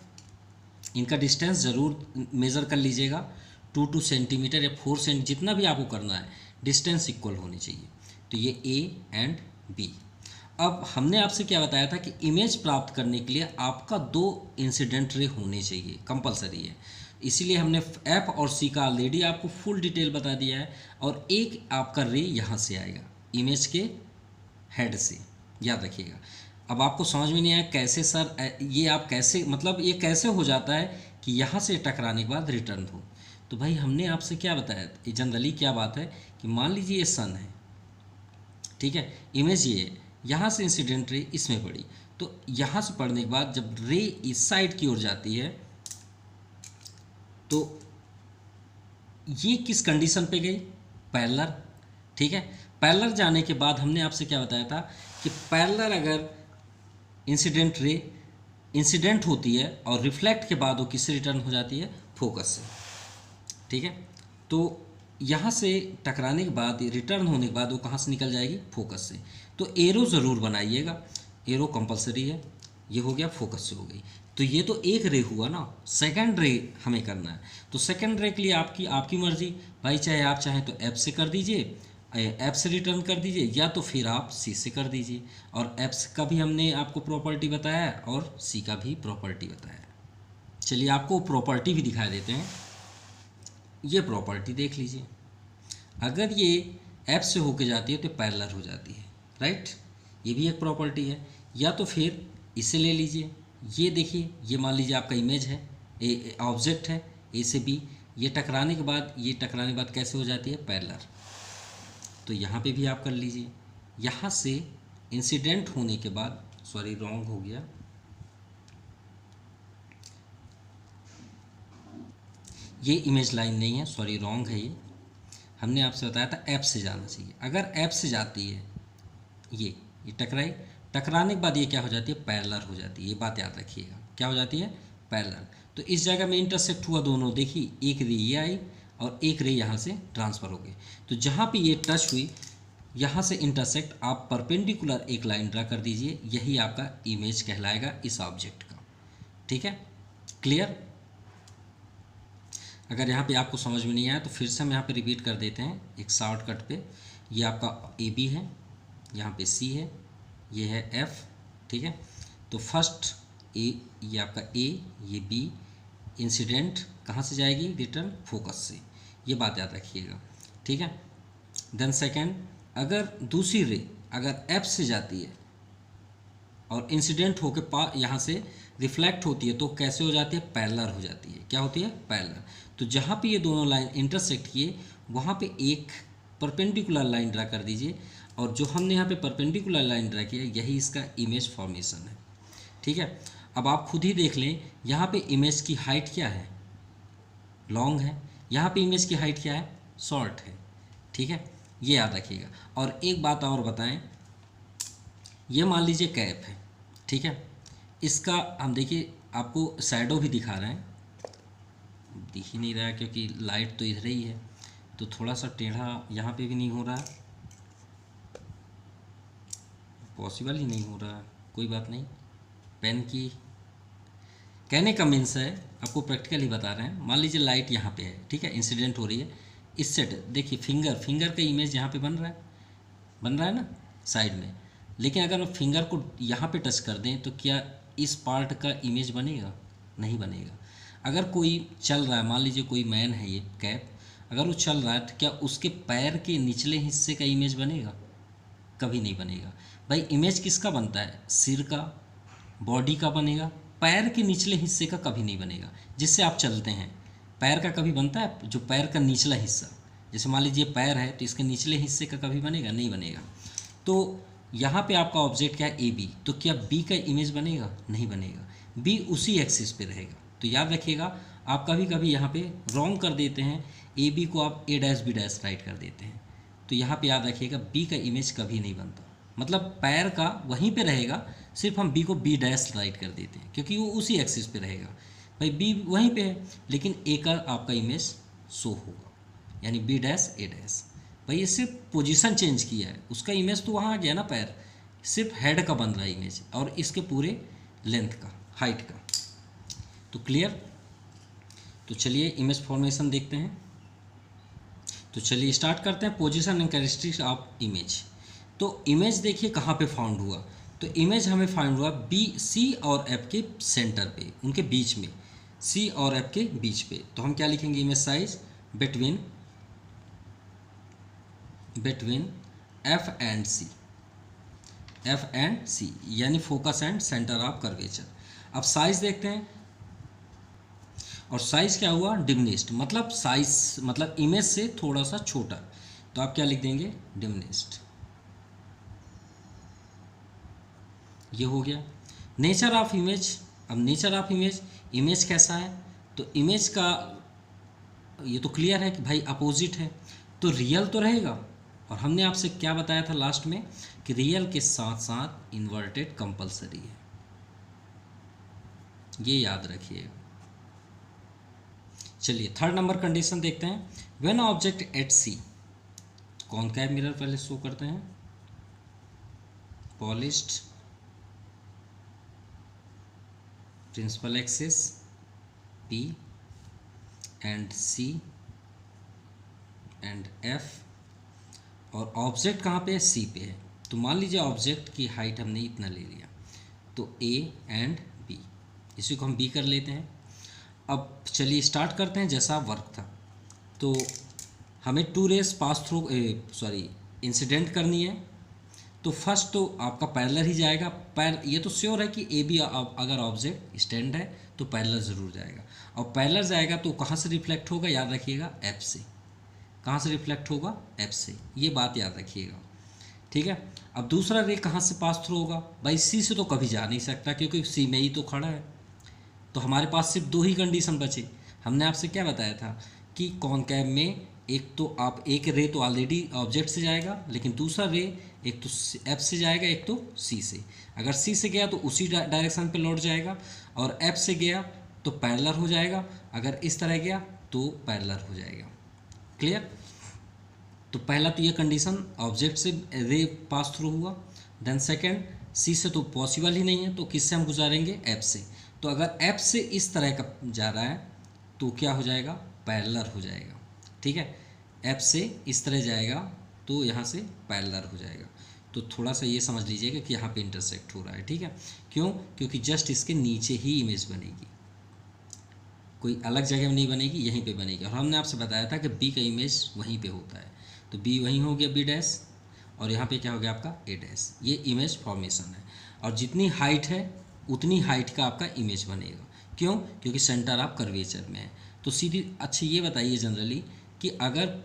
इनका डिस्टेंस ज़रूर मेज़र कर लीजिएगा, 2 सेंटीमीटर या 4 सेंट, जितना भी आपको करना है डिस्टेंस इक्वल होनी चाहिए। तो ये ए एंड बी। अब हमने आपसे क्या बताया था कि इमेज प्राप्त करने के लिए आपका 2 इंसिडेंट रे होने चाहिए, कंपलसरी है। इसीलिए हमने एफ और सी का ऑलरेडी आपको फुल डिटेल बता दिया है, और एक आपका रे यहाँ से आएगा इमेज के हेड से, याद रखिएगा। अब आपको समझ में नहीं आया कैसे सर, ये आप कैसे मतलब ये कैसे हो जाता है कि यहाँ से टकराने के बाद रिटर्न हो। तो भाई हमने आपसे क्या बताया, जनरली क्या बात है कि मान लीजिए ये सन है, ठीक है, इमेज ये है, यहाँ से इंसिडेंट रे इसमें पड़ी, तो यहाँ से पड़ने के बाद जब रे इस साइड की ओर जाती है तो ये किस कंडीशन पे गई, पैरेलल, ठीक है। पैरेलल जाने के बाद हमने आपसे क्या बताया था कि पैरेलल अगर इंसिडेंट रे इंसिडेंट होती है और रिफ्लेक्ट के बाद वो किससे रिटर्न हो जाती है, फोकस से, ठीक है। तो यहाँ से टकराने के बाद रिटर्न होने के बाद वो कहाँ से निकल जाएगी, फोकस से। तो एरो ज़रूर बनाइएगा, एरो कंपलसरी है। ये हो गया फोकस से हो गई। तो ये तो एक रे हुआ ना, सेकंड रे हमें करना है। तो सेकंड रे के लिए आपकी मर्जी भाई, चाहे आप चाहें तो एफ से कर दीजिए, एफ से रिटर्न कर दीजिए, या तो फिर आप सी से कर दीजिए। और एफ का भी हमने आपको प्रॉपर्टी बताया और सी का भी प्रॉपर्टी बताया। चलिए आपको प्रॉपर्टी भी दिखा देते हैं। ये प्रॉपर्टी देख लीजिए, अगर ये एफ से होके जाती है तो पैरेलल हो जाती है, राइट, ये भी एक प्रॉपर्टी है। या तो फिर इसे ले लीजिए, ये देखिए, ये मान लीजिए आपका इमेज है, ऑब्जेक्ट है ए से बी, ये टकराने के बाद कैसे हो जाती है, पैरेलल। तो यहाँ पे भी आप कर लीजिए, यहाँ से इंसिडेंट होने के बाद, सॉरी रॉन्ग हो गया, ये इमेज लाइन नहीं है, सॉरी रॉन्ग है। ये हमने आपसे बताया था ऐप से जाना चाहिए। अगर ऐप से जाती है ये टकराने के बाद ये क्या हो जाती है, पैरेलल हो जाती है। ये बात याद रखिएगा, क्या हो जाती है, पैरेलल। तो इस जगह में इंटरसेक्ट हुआ दोनों, देखिए एक रे ये आई और एक रे यहाँ से ट्रांसफ़र हो गई। तो जहाँ पे ये टच हुई यहाँ से इंटरसेक्ट आप परपेंडिकुलर एक लाइन ड्रा कर दीजिए, यही आपका इमेज कहलाएगा इस ऑब्जेक्ट का। ठीक है, क्लियर। अगर यहाँ पे आपको समझ में नहीं आया तो फिर से हम यहाँ पे रिपीट कर देते हैं एक शॉर्टकट पे। ये आपका ए बी है, यहाँ पे सी है, ये है एफ। ठीक है, तो फर्स्ट ए, ये आपका ए, ये बी, इंसिडेंट कहाँ से जाएगी, रिटर्न फोकस से, ये बात याद रखिएगा। ठीक है, देन सेकेंड, अगर दूसरी रे अगर एफ से जाती है और इंसिडेंट होकर यहाँ से रिफ्लेक्ट होती है तो कैसे हो जाती है, पैरेलल हो जाती है। क्या होती है, पैरेलल। तो जहाँ पे ये दोनों लाइन इंटरसेक्ट किए वहाँ पे एक परपेंडिकुलर लाइन ड्रा कर दीजिए, और जो हमने यहाँ पे परपेंडिकुलर लाइन ड्रा किया यही इसका इमेज फॉर्मेशन है। ठीक है, अब आप खुद ही देख लें, यहाँ पे इमेज की हाइट क्या है, लॉन्ग है, यहाँ पे इमेज की हाइट क्या है, शॉर्ट है। ठीक है, ये याद रखिएगा। और एक बात और बताएं, ये मान लीजिए कैप है। ठीक है, इसका हम देखिए आपको शैडो भी दिखा रहे हैं, दिख ही नहीं रहा है क्योंकि लाइट तो इधर ही है, तो थोड़ा सा टेढ़ा यहाँ पे भी नहीं हो रहा है, पॉसिबल ही नहीं हो रहा है, कोई बात नहीं। पेन की कहने का मीन्स है, आपको प्रैक्टिकल ही बता रहे हैं। मान लीजिए लाइट यहाँ पे है, ठीक है, इंसिडेंट हो रही है, इससे देखिए फिंगर का इमेज यहाँ पे बन रहा है ना साइड में, लेकिन अगर हम फिंगर को यहाँ पे टच कर दें तो क्या इस पार्ट का इमेज बनेगा, नहीं बनेगा। अगर कोई चल रहा है, मान लीजिए कोई मैन है, ये कैप अगर वो चल रहा है तो क्या उसके पैर के निचले हिस्से का इमेज बनेगा, कभी नहीं बनेगा। भाई इमेज किसका बनता है, सिर का, बॉडी का बनेगा, पैर के निचले हिस्से का कभी नहीं बनेगा। जिससे आप चलते हैं पैर का कभी बनता है, जो पैर का निचला हिस्सा, जैसे मान लीजिए पैर है तो इसके निचले हिस्से का कभी बनेगा, नहीं बनेगा। तो यहाँ पे आपका ऑब्जेक्ट क्या है, ए बी, तो क्या बी का इमेज बनेगा, नहीं बनेगा, बी उसी एक्सिस पे रहेगा। तो याद रखिएगा, आप कभी कभी यहाँ पे रॉन्ग कर देते हैं, ए बी को आप ए डैश बी डैश राइट कर देते हैं, तो यहाँ पे याद रखिएगा बी का इमेज कभी नहीं बनता, मतलब पैर का वहीं पे रहेगा, सिर्फ हम बी को बी डैश राइट कर देते हैं क्योंकि वो उसी एक्सिस पे रहेगा। भाई बी वहीं पे है लेकिन ए का आपका इमेज शो होगा, यानी बी डैश ए डैश। भाई ये सिर्फ पोजीशन चेंज किया है, उसका इमेज तो वहाँ आ गया ना, पैर सिर्फ हेड का बन रहा है इमेज और इसके पूरे लेंथ का, हाइट का। तो क्लियर। तो चलिए इमेज फॉर्मेशन देखते हैं। तो चलिए स्टार्ट करते हैं, position and characteristics of image. तो इमेज देखिए कहाँ पे फाउंड हुआ, तो इमेज हमें फाउंड हुआ बी, सी और एफ के सेंटर पे, उनके बीच में, सी और एफ के बीच पे। तो हम क्या लिखेंगे, image size between F and C, F and C यानी focus and centre of curvature. अब साइज देखते हैं, और साइज क्या हुआ, डिमिनिश्ड, मतलब साइज मतलब इमेज से थोड़ा सा छोटा, तो आप क्या लिख देंगे, डिमिनिश्ड। ये हो गया। नेचर ऑफ इमेज, अब नेचर ऑफ इमेज, इमेज कैसा है, तो इमेज का ये तो क्लियर है कि भाई अपोजिट है, तो रियल तो रहेगा, और हमने आपसे क्या बताया था लास्ट में कि रियल के साथ साथ इन्वर्टेड कंपलसरी है, ये याद रखिएगा। चलिए थर्ड नंबर कंडीशन देखते हैं, व्हेन ऑब्जेक्ट एट सी, कौन का मिरर पहले शो करते हैं, polished principal axis P and C and F, और ऑब्जेक्ट कहाँ पे है, C पे है। तो मान लीजिए ऑब्जेक्ट की हाइट हमने इतना ले लिया, तो A एंड B, इसी को हम B कर लेते हैं। अब चलिए स्टार्ट करते हैं, जैसा वर्क था तो हमें two rays pass through incident करनी है, तो फर्स्ट तो आपका पैरेलल ही जाएगा, ये तो श्योर है कि ए बी अगर ऑब्जेक्ट स्टैंड है तो पैरेलल ज़रूर जाएगा, और पैरेलल जाएगा तो कहाँ से रिफ्लेक्ट होगा, याद रखिएगा एफ से। कहाँ से रिफ्लेक्ट होगा, एफ से, ये बात याद रखिएगा, ठीक है। अब दूसरा रे कहाँ से पास थ्रू होगा, भाई सी से तो कभी जा नहीं सकता क्योंकि सी में ही तो खड़ा है, तो हमारे पास सिर्फ दो ही कंडीशन बचे। हमने आपसे क्या बताया था कि कॉनकैव में एक तो आप एक रे तो ऑलरेडी ऑब्जेक्ट से जाएगा, लेकिन दूसरा रे एक तो एफ से जाएगा, एक तो सी से। अगर सी से गया तो उसी डायरेक्शन पे लौट जाएगा, और एफ से गया तो पैरेलल हो जाएगा, अगर इस तरह गया तो पैरेलल हो जाएगा। क्लियर। तो पहला तो ये कंडीशन ऑब्जेक्ट से रे पास थ्रू हुआ, देन सेकंड सी से तो पॉसिबल ही नहीं है, तो किससे हम गुजारेंगे, एफ से। तो अगर एफ से इस तरह का जा रहा है तो क्या हो जाएगा, पैरेलल हो जाएगा, ठीक है। एफ से इस तरह जाएगा तो यहाँ से पैरेलल हो जाएगा। तो थोड़ा सा ये समझ लीजिएगा कि यहाँ पे इंटरसेक्ट हो रहा है, ठीक है। क्यों, क्योंकि जस्ट इसके नीचे ही इमेज बनेगी, कोई अलग जगह में नहीं बनेगी, यहीं पे बनेगी। और हमने आपसे बताया था कि बी का इमेज वहीं पे होता है, तो बी वहीं हो गया बी डैश, और यहाँ पे क्या हो गया आपका ए डैश। ये इमेज फॉर्मेशन है, और जितनी हाइट है उतनी हाइट का आपका इमेज बनेगा। क्यों, क्योंकि सेंटर आप कर्वेचर में है। तो सीधी अच्छा ये बताइए जनरली कि अगर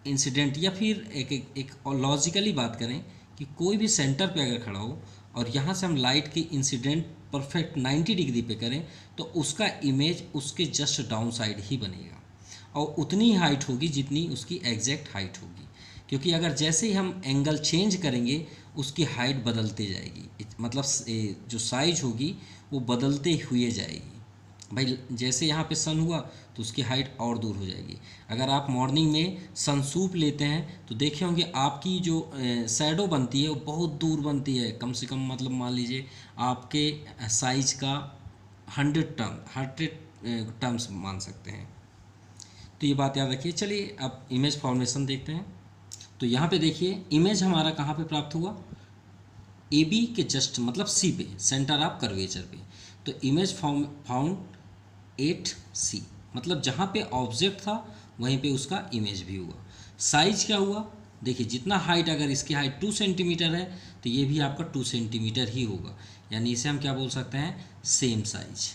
इंसिडेंट या फिर एक लॉजिकली बात करें कि कोई भी सेंटर पे अगर खड़ा हो और यहाँ से हम लाइट की इंसिडेंट परफेक्ट 90 डिग्री पे करें तो उसका इमेज उसके जस्ट डाउन साइड ही बनेगा, और उतनी हाइट होगी जितनी उसकी एग्जैक्ट हाइट होगी। क्योंकि अगर जैसे ही हम एंगल चेंज करेंगे उसकी हाइट बदलते जाएगी, मतलब जो साइज होगी वो बदलते हुए जाएगी। भाई जैसे यहाँ पे सन हुआ तो उसकी हाइट और दूर हो जाएगी। अगर आप मॉर्निंग में सनसूप लेते हैं तो देखे होंगे आपकी जो शैडो बनती है वो बहुत दूर बनती है, कम से कम मतलब मान लीजिए आपके साइज का 100 टर्म्स मान सकते हैं। तो ये बात याद रखिए। चलिए अब इमेज फॉर्मेशन देखते हैं। तो यहाँ पे देखिए इमेज हमारा कहाँ पे प्राप्त हुआ, ए बी के जस्ट मतलब सी पे, सेंटर ऑफ कर्वेचर पे। तो इमेज फाउंड 8C, मतलब जहाँ पे ऑब्जेक्ट था वहीं पे उसका इमेज भी हुआ। साइज क्या हुआ, देखिए जितना हाइट, अगर इसकी हाइट 2 सेंटीमीटर है तो ये भी आपका 2 सेंटीमीटर ही होगा, यानी इसे हम क्या बोल सकते हैं, सेम साइज।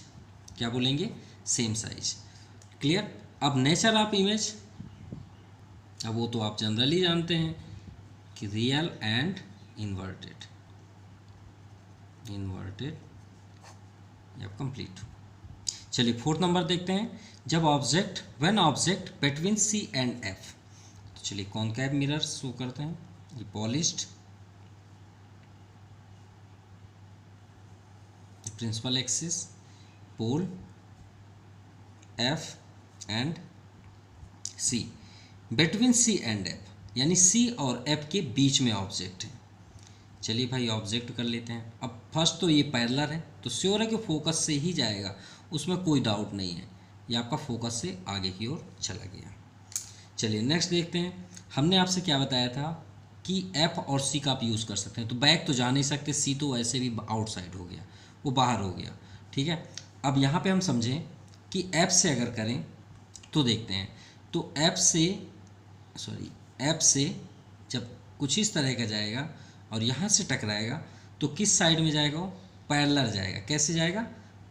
क्या बोलेंगे, सेम साइज। क्लियर। अब नेचर ऑफ इमेज, अब वो तो आप जनरली जानते हैं कि रियल एंड इन्वर्टेड या कंप्लीट। चलिए फोर्थ नंबर देखते हैं। जब object when object between C and F, तो चलिए कॉनकैव मिरर शो करते हैं, ये polished principal axis pole F and C, between C and F, यानी सी और एफ के बीच में ऑब्जेक्ट है। चलिए भाई ऑब्जेक्ट कर लेते हैं। अब फर्स्ट तो ये पैरेलल है तो श्योर है कि फोकस से ही जाएगा, उसमें कोई डाउट नहीं है, ये आपका फोकस से आगे की ओर चला गया। चलिए नेक्स्ट देखते हैं। हमने आपसे क्या बताया था कि एफ और सी का आप यूज़ कर सकते हैं, तो बैक तो जा नहीं सकते, सी तो वैसे भी आउटसाइड हो गया, वो बाहर हो गया, ठीक है। अब यहाँ पे हम समझें कि एफ से अगर करें तो देखते हैं, तो एफ से जब कुछ इस तरह का जाएगा और यहाँ से टकराएगा तो किस साइड में जाएगा, वो पैरेलल जाएगा। कैसे जाएगा,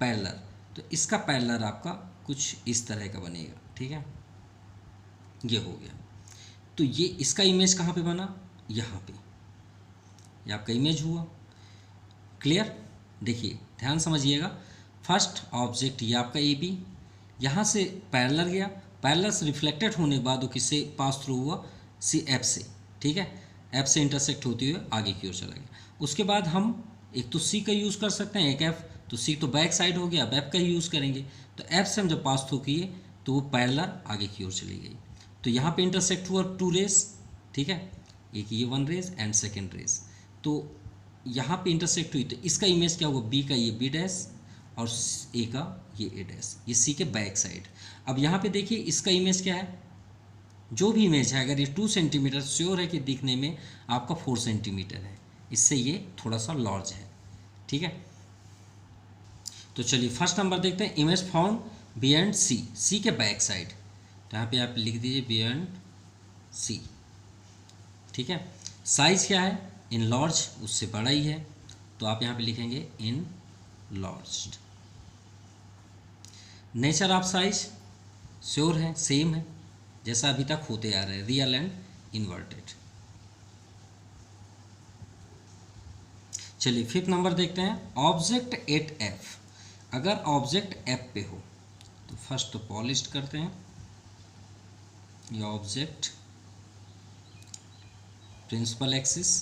पैरेलल। तो इसका पैरेलल आपका कुछ इस तरह का बनेगा, ठीक है, ये हो गया। तो ये इसका इमेज कहाँ पे बना, यहाँ पे, ये आपका इमेज हुआ। क्लियर। देखिए ध्यान समझिएगा, फर्स्ट ऑब्जेक्ट ये आपका ए बी, यहाँ से पैरेलल गया, पैरेलल से रिफ्लेक्टेड होने के बाद वो किससे पास थ्रू हुआ, सी एफ से, ठीक है, एफ से इंटरसेक्ट होते हुए आगे की ओर चला गया। उसके बाद हम एक तो सी का यूज़ कर सकते हैं, एक एफ, तो सी तो बैक साइड हो गया, अब एफ का ही यूज़ करेंगे। तो एफ से हम जब पास थ्रू किए तो वो पैरेलल आगे की ओर चली गई। तो यहाँ पे इंटरसेक्ट हुआ 2 रेस, ठीक है, एक ये 1 रेस एंड सेकेंड रेस, तो यहाँ पे इंटरसेक्ट हुई, तो इसका इमेज क्या होगा, बी का ये बी डैश और ए का ये ए डैश, ये सी के बैक साइड। अब यहाँ पे देखिए इसका इमेज क्या है, जो भी इमेज है, अगर ये 2 सेंटीमीटर, श्योर है कि दिखने में आपका 4 सेंटीमीटर है, इससे ये थोड़ा सा लार्ज है, ठीक है। तो चलिए फर्स्ट नंबर देखते हैं, इमेज फाउंड बियॉन्ड सी, सी के बैक साइड। तो यहाँ पे आप लिख दीजिए बियॉन्ड सी, ठीक है। साइज क्या है, इन लार्ज, उससे बड़ा ही है, तो आप यहाँ पे लिखेंगे इन लार्ज्ड। नेचर ऑफ साइज श्योर है, सेम है, जैसा अभी तक होते आ रहे हैं, रियल एंड इन्वर्टेड। चलिए फिफ्थ नंबर देखते हैं, ऑब्जेक्ट एट एफ, अगर ऑब्जेक्ट एफ पे हो तो फर्स्ट तो पॉलिश्ड करते हैं, ये ऑब्जेक्ट प्रिंसिपल एक्सिस,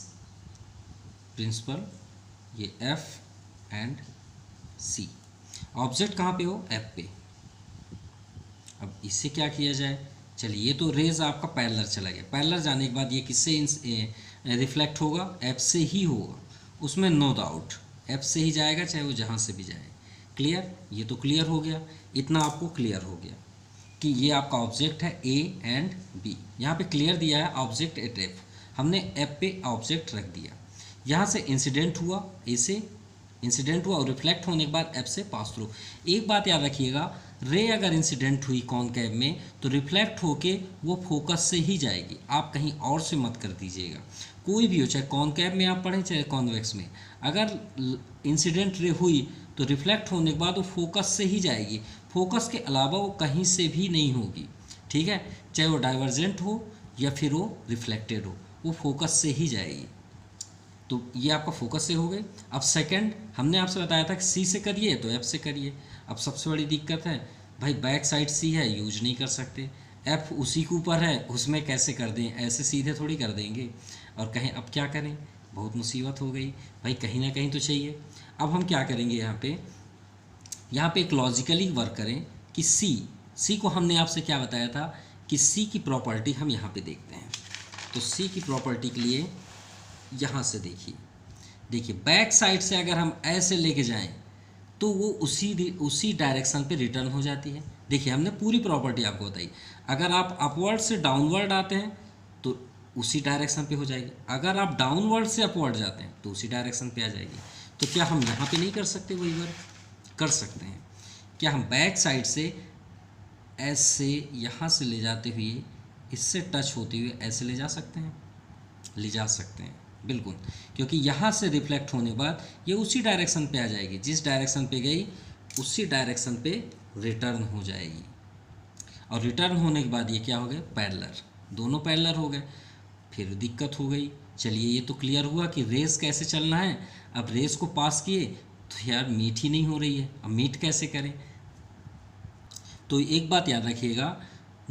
प्रिंसिपल ये एफ एंड सी, ऑब्जेक्ट कहाँ पे हो, एफ पे। अब इससे क्या किया जाए, चलिए ये तो रेज आपका पैरेलल चला गया, पैरेलल जाने के बाद ये किससे रिफ्लेक्ट होगा, एफ से ही होगा, उसमें नो डाउट एफ से ही जाएगा चाहे वो जहाँ से भी जाए। क्लियर, ये तो क्लियर हो गया, इतना आपको क्लियर हो गया कि ये आपका ऑब्जेक्ट है ए एंड बी। यहाँ पे क्लियर दिया है ऑब्जेक्ट एट एफ, हमने एफ पे ऑब्जेक्ट रख दिया, यहाँ से इंसिडेंट हुआ, ए से इंसिडेंट हुआ और रिफ्लेक्ट होने के बाद एफ से पास थ्रू। एक बात याद रखिएगा, रे अगर इंसिडेंट हुई कॉनकेव में तो रिफ्लेक्ट होके वो फोकस से ही जाएगी, आप कहीं और से मत कर दीजिएगा। कोई भी हो, चाहे कॉनकेव में आप पढ़ें चाहे कॉन्वेक्स में, अगर इंसिडेंट रे हुई तो रिफ्लेक्ट होने के बाद वो फोकस से ही जाएगी, फोकस के अलावा वो कहीं से भी नहीं होगी। ठीक है, चाहे वो डाइवर्जेंट हो या फिर वो रिफ्लेक्टेड हो, वो फोकस से ही जाएगी। तो ये आपका फोकस से हो गए। अब सेकंड, हमने आपसे बताया था कि सी से करिए तो एफ से करिए। अब सबसे बड़ी दिक्कत है भाई, बैक साइड सी है, यूज नहीं कर सकते, एफ उसी के ऊपर है, उसमें कैसे कर दें, ऐसे सीधे थोड़ी कर देंगे। और कहें अब क्या करें, बहुत मुसीबत हो गई भाई, कहीं ना कहीं तो चाहिए। अब हम क्या करेंगे, यहाँ पे एक लॉजिकली वर्क करें कि सी को हमने आपसे क्या बताया था कि सी की प्रॉपर्टी हम यहाँ पे देखते हैं। तो सी की प्रॉपर्टी के लिए यहाँ से देखिए बैक साइड से अगर हम ऐसे लेके जाएं तो वो उसी डायरेक्शन पे रिटर्न हो जाती है। देखिए हमने पूरी प्रॉपर्टी आपको बताई, अगर आप अपवर्ड से डाउनवर्ड आते हैं तो उसी डायरेक्शन पे हो जाएगी, अगर आप डाउनवर्ड से अपवर्ड जाते हैं तो उसी डायरेक्शन पे आ जाएगी। तो क्या हम यहाँ पे नहीं कर सकते, वही वर्क कर सकते हैं। क्या हम बैक साइड से ऐसे यहाँ से ले जाते हुए इससे टच होते हुए ऐसे ले जा सकते हैं, ले जा सकते हैं बिल्कुल, क्योंकि यहाँ से रिफ्लेक्ट होने के बाद ये उसी डायरेक्शन पे आ जाएगी, जिस डायरेक्शन पे गई उसी डायरेक्शन पे रिटर्न हो जाएगी। और रिटर्न होने के बाद ये क्या हो गए, पैरेलल, दोनों पैरेलल हो गए। फिर दिक्कत हो गई, चलिए ये तो क्लियर हुआ कि रेस कैसे चलना है। अब रेस को पास किए तो यार मीट ही नहीं हो रही है, अब मीट कैसे करें। तो एक बात याद रखिएगा,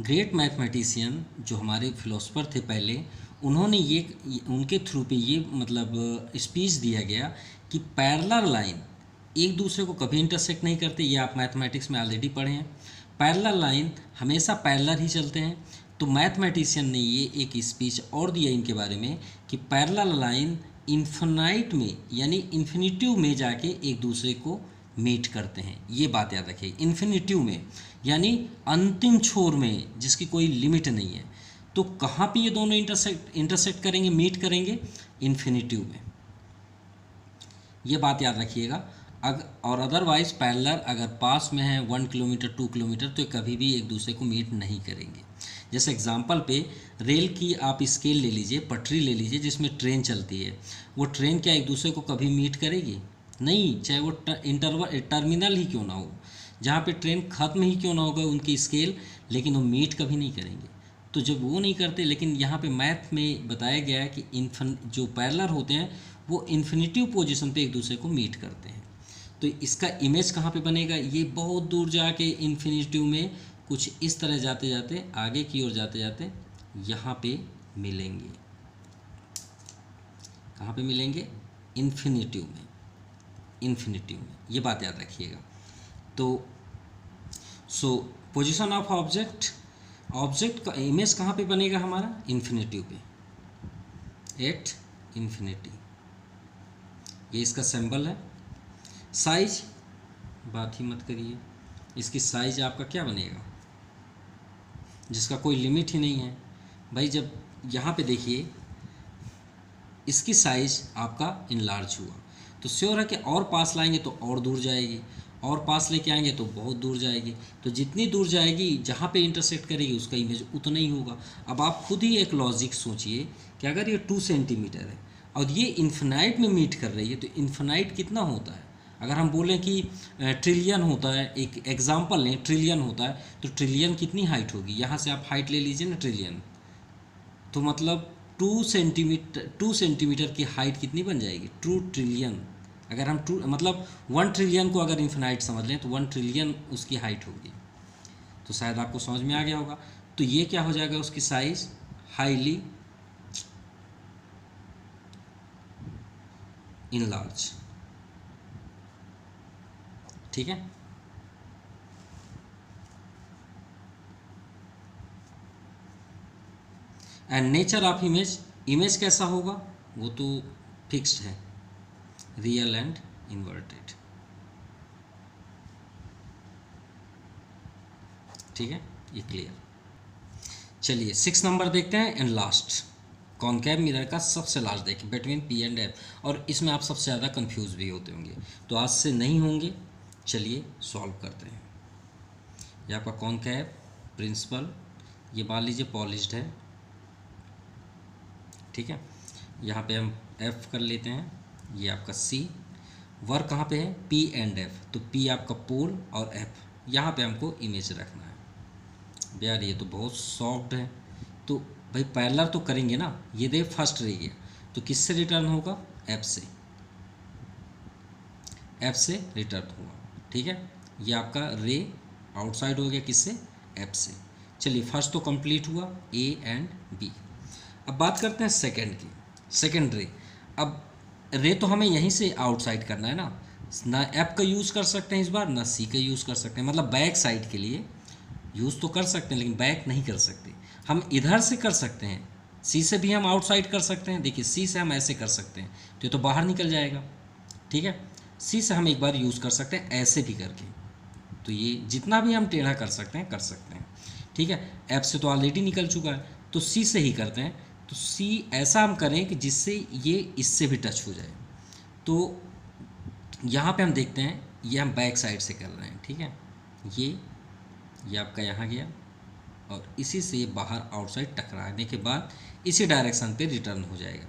ग्रेट मैथमेटिशियन जो हमारे फिलोसफर थे पहले, उन्होंने ये उनके थ्रू पे ये मतलब स्पीच दिया गया कि पैरेलल लाइन एक दूसरे को कभी इंटरसेक्ट नहीं करते, ये आप मैथमेटिक्स में ऑलरेडी पढ़े हैं। पैरेलल लाइन हमेशा पैरेलल ही चलते हैं। तो मैथमेटिशियन ने ये एक स्पीच और दिया इनके बारे में कि पैरेलल लाइन इन्फिनाइट में यानी इन्फिनिटिव में जाके एक दूसरे को मीट करते हैं। ये बात याद रखिए, इन्फिनिटिव में यानी अंतिम छोर में जिसकी कोई लिमिट नहीं है। तो कहाँ पे ये दोनों इंटरसेक्ट करेंगे, मीट करेंगे, इन्फिनिटिव में। ये बात याद रखिएगा। और अदरवाइज पैरेलल अगर पास में है 1 किलोमीटर 2 किलोमीटर तो कभी भी एक दूसरे को मीट नहीं करेंगे। जैसे एग्जांपल पे रेल की आप स्केल ले लीजिए, पटरी ले लीजिए जिसमें ट्रेन चलती है, वो ट्रेन क्या एक दूसरे को कभी मीट करेगी? नहीं, चाहे वो टर्मिनल ही क्यों ना हो, जहाँ पे ट्रेन ख़त्म ही क्यों ना होगा उनकी स्केल, लेकिन वो मीट कभी नहीं करेंगे। तो जब वो नहीं करते, लेकिन यहाँ पे मैथ में बताया गया है कि जो पैरेलल होते हैं वो इन्फिनिटिव पोजीशन पे एक दूसरे को मीट करते हैं। तो इसका इमेज कहाँ पे बनेगा, ये बहुत दूर जाके इन्फिनिटिव में कुछ इस तरह जाते जाते आगे की ओर जाते जाते यहाँ पे मिलेंगे। कहाँ पे मिलेंगे? इन्फिनिटिव में, इन्फिनिटिव में। ये बात याद रखिएगा। तो पोजीशन ऑफ ऑब्जेक्ट का इमेज कहाँ पे बनेगा हमारा? इन्फिनिटिव पे, एट इन्फिनिटी। ये इसका सिंबल है। साइज बात ही मत करिए, इसकी साइज आपका क्या बनेगा जिसका कोई लिमिट ही नहीं है भाई। जब यहाँ पे देखिए इसकी साइज आपका इनलार्ज हुआ तो श्योर है कि और पास लाएंगे तो और दूर जाएगी, और पास लेके आएंगे तो बहुत दूर जाएगी। तो जितनी दूर जाएगी जहाँ पे इंटरसेक्ट करेगी उसका इमेज उतना ही होगा। अब आप खुद ही एक लॉजिक सोचिए कि अगर ये 2 सेंटीमीटर है और ये इन्फिनाइट में मीट कर रही है तो इन्फिनाइट कितना होता है? अगर हम बोलें कि ट्रिलियन होता है, एक एग्जांपल लें, ट्रिलियन होता है तो ट्रिलियन कितनी हाइट होगी? यहाँ से आप हाइट ले लीजिए ना ट्रिलियन, तो मतलब 2 सेंटीमीटर की हाइट कितनी बन जाएगी? 2 ट्रिलियन। अगर हम मतलब 1 ट्रिलियन को अगर इन्फिनाइट समझ लें तो 1 ट्रिलियन उसकी हाइट होगी। तो शायद आपको समझ में आ गया होगा। तो ये क्या हो जाएगा, उसकी साइज हाईली इनलार्ज। ठीक है। And nature of image, image कैसा होगा वो तो फिक्स्ड है, रियल एंड इन्वर्टेड। ठीक है, ये क्लियर। चलिए 6 नंबर देखते हैं एंड लास्ट, कॉनकेव मिरर का सबसे लास्ट देखिए, बिटवीन पी एंड एफ, और इसमें आप सबसे ज़्यादा कंफ्यूज भी होते होंगे, तो आज से नहीं होंगे। चलिए सॉल्व करते हैं। ये आपका कॉनकेव प्रिंसिपल, ये मान लीजिए पॉलिश्ड है, ठीक है। यहाँ पे हम एफ कर लेते हैं, ये आपका सी, वर्क कहाँ पे है, पी एंड एफ, तो पी आपका पोल और एफ यहाँ पे हमको इमेज रखना है। यार ये तो बहुत सॉफ्ट है, तो भाई पैरेलल तो करेंगे ना, ये रे फर्स्ट रे गया तो किससे रिटर्न होगा, एफ से, एफ से रिटर्न होगा, ठीक है। ये आपका रे आउटसाइड हो गया किससे, एफ से। चलिए फर्स्ट तो कंप्लीट हुआ, ए एंड बी। अब बात करते हैं सेकंड की, सेकंड रे। अब रे तो हमें यहीं से आउटसाइड करना है ना एफ का यूज़ कर सकते हैं इस बार, ना सी का यूज़ कर सकते हैं, मतलब बैक साइड के लिए यूज़ तो कर सकते हैं लेकिन बैक नहीं कर सकते। हम इधर से कर सकते हैं, सी से भी हम आउटसाइड कर सकते हैं, देखिए सी से हम ऐसे कर सकते हैं तो ये तो बाहर निकल जाएगा, ठीक है। सी से हम एक बार यूज़ कर सकते हैं ऐसे भी करके, तो ये जितना भी हम टेढ़ा कर सकते हैं, ठीक है। एफ से तो ऑलरेडी निकल चुका है, तो सी से ही करते हैं, तो सी ऐसा हम करें कि जिससे ये इससे भी टच हो जाए। तो यहाँ पे हम देखते हैं, ये हम बैक साइड से कर रहे हैं, ठीक है। ये आपका यहाँ गया और इसी से बाहर आउटसाइड टकराने के बाद इसी डायरेक्शन पे रिटर्न हो जाएगा,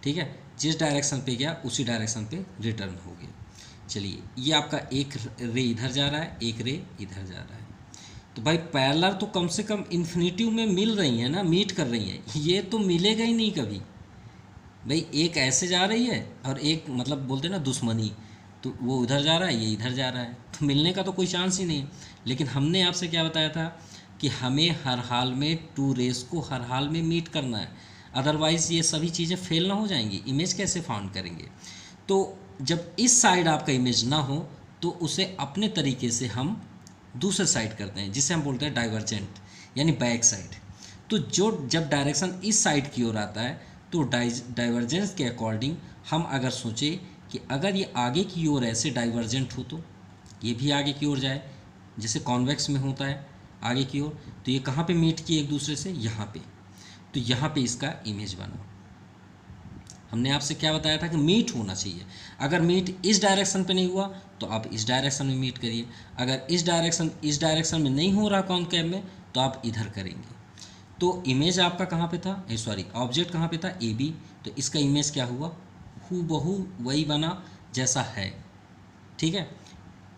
ठीक है। जिस डायरेक्शन पे गया उसी डायरेक्शन पे रिटर्न हो गया। चलिए ये आपका एक रे इधर जा रहा है, एक रे इधर जा रहा है, तो भाई पैरेलल तो कम से कम इन्फिनिटिव में मिल रही है ना, मीट कर रही है, ये तो मिलेगा ही नहीं कभी भाई। एक ऐसे जा रही है और एक मतलब बोलते हैं ना दुश्मनी, तो वो उधर जा रहा है, ये इधर जा रहा है, तो मिलने का तो कोई चांस ही नहीं है। लेकिन हमने आपसे क्या बताया था कि हमें हर हाल में टू रेस को हर हाल में मीट करना है, अदरवाइज़ ये सभी चीज़ें फेल ना हो जाएंगी, इमेज कैसे फाउंड करेंगे। तो जब इस साइड आपका इमेज ना हो तो उसे अपने तरीके से हम दूसरे साइड करते हैं, जिसे हम बोलते हैं डाइवर्जेंट, यानी बैक साइड। तो जो जब डायरेक्शन इस साइड की ओर आता है तो डाइवर्जेंस के अकॉर्डिंग हम अगर सोचें कि अगर ये आगे की ओर ऐसे डाइवर्जेंट हो तो ये भी आगे की ओर जाए, जैसे कॉन्वेक्स में होता है आगे की ओर, तो ये कहाँ पे मीट किए एक दूसरे से, यहाँ पे, तो यहाँ पे इसका इमेज बना। हमने आपसे क्या बताया था कि मीट होना चाहिए, अगर मीट इस डायरेक्शन पे नहीं हुआ तो आप इस डायरेक्शन में मीट करिए, अगर इस डायरेक्शन में नहीं हो रहा कॉनकेव में तो आप इधर करेंगे। तो इमेज आपका कहाँ पे था, सॉरी ऑब्जेक्ट कहाँ पे था, ए बी, तो इसका इमेज क्या हुआ, हूबहू वही बना जैसा है, ठीक है।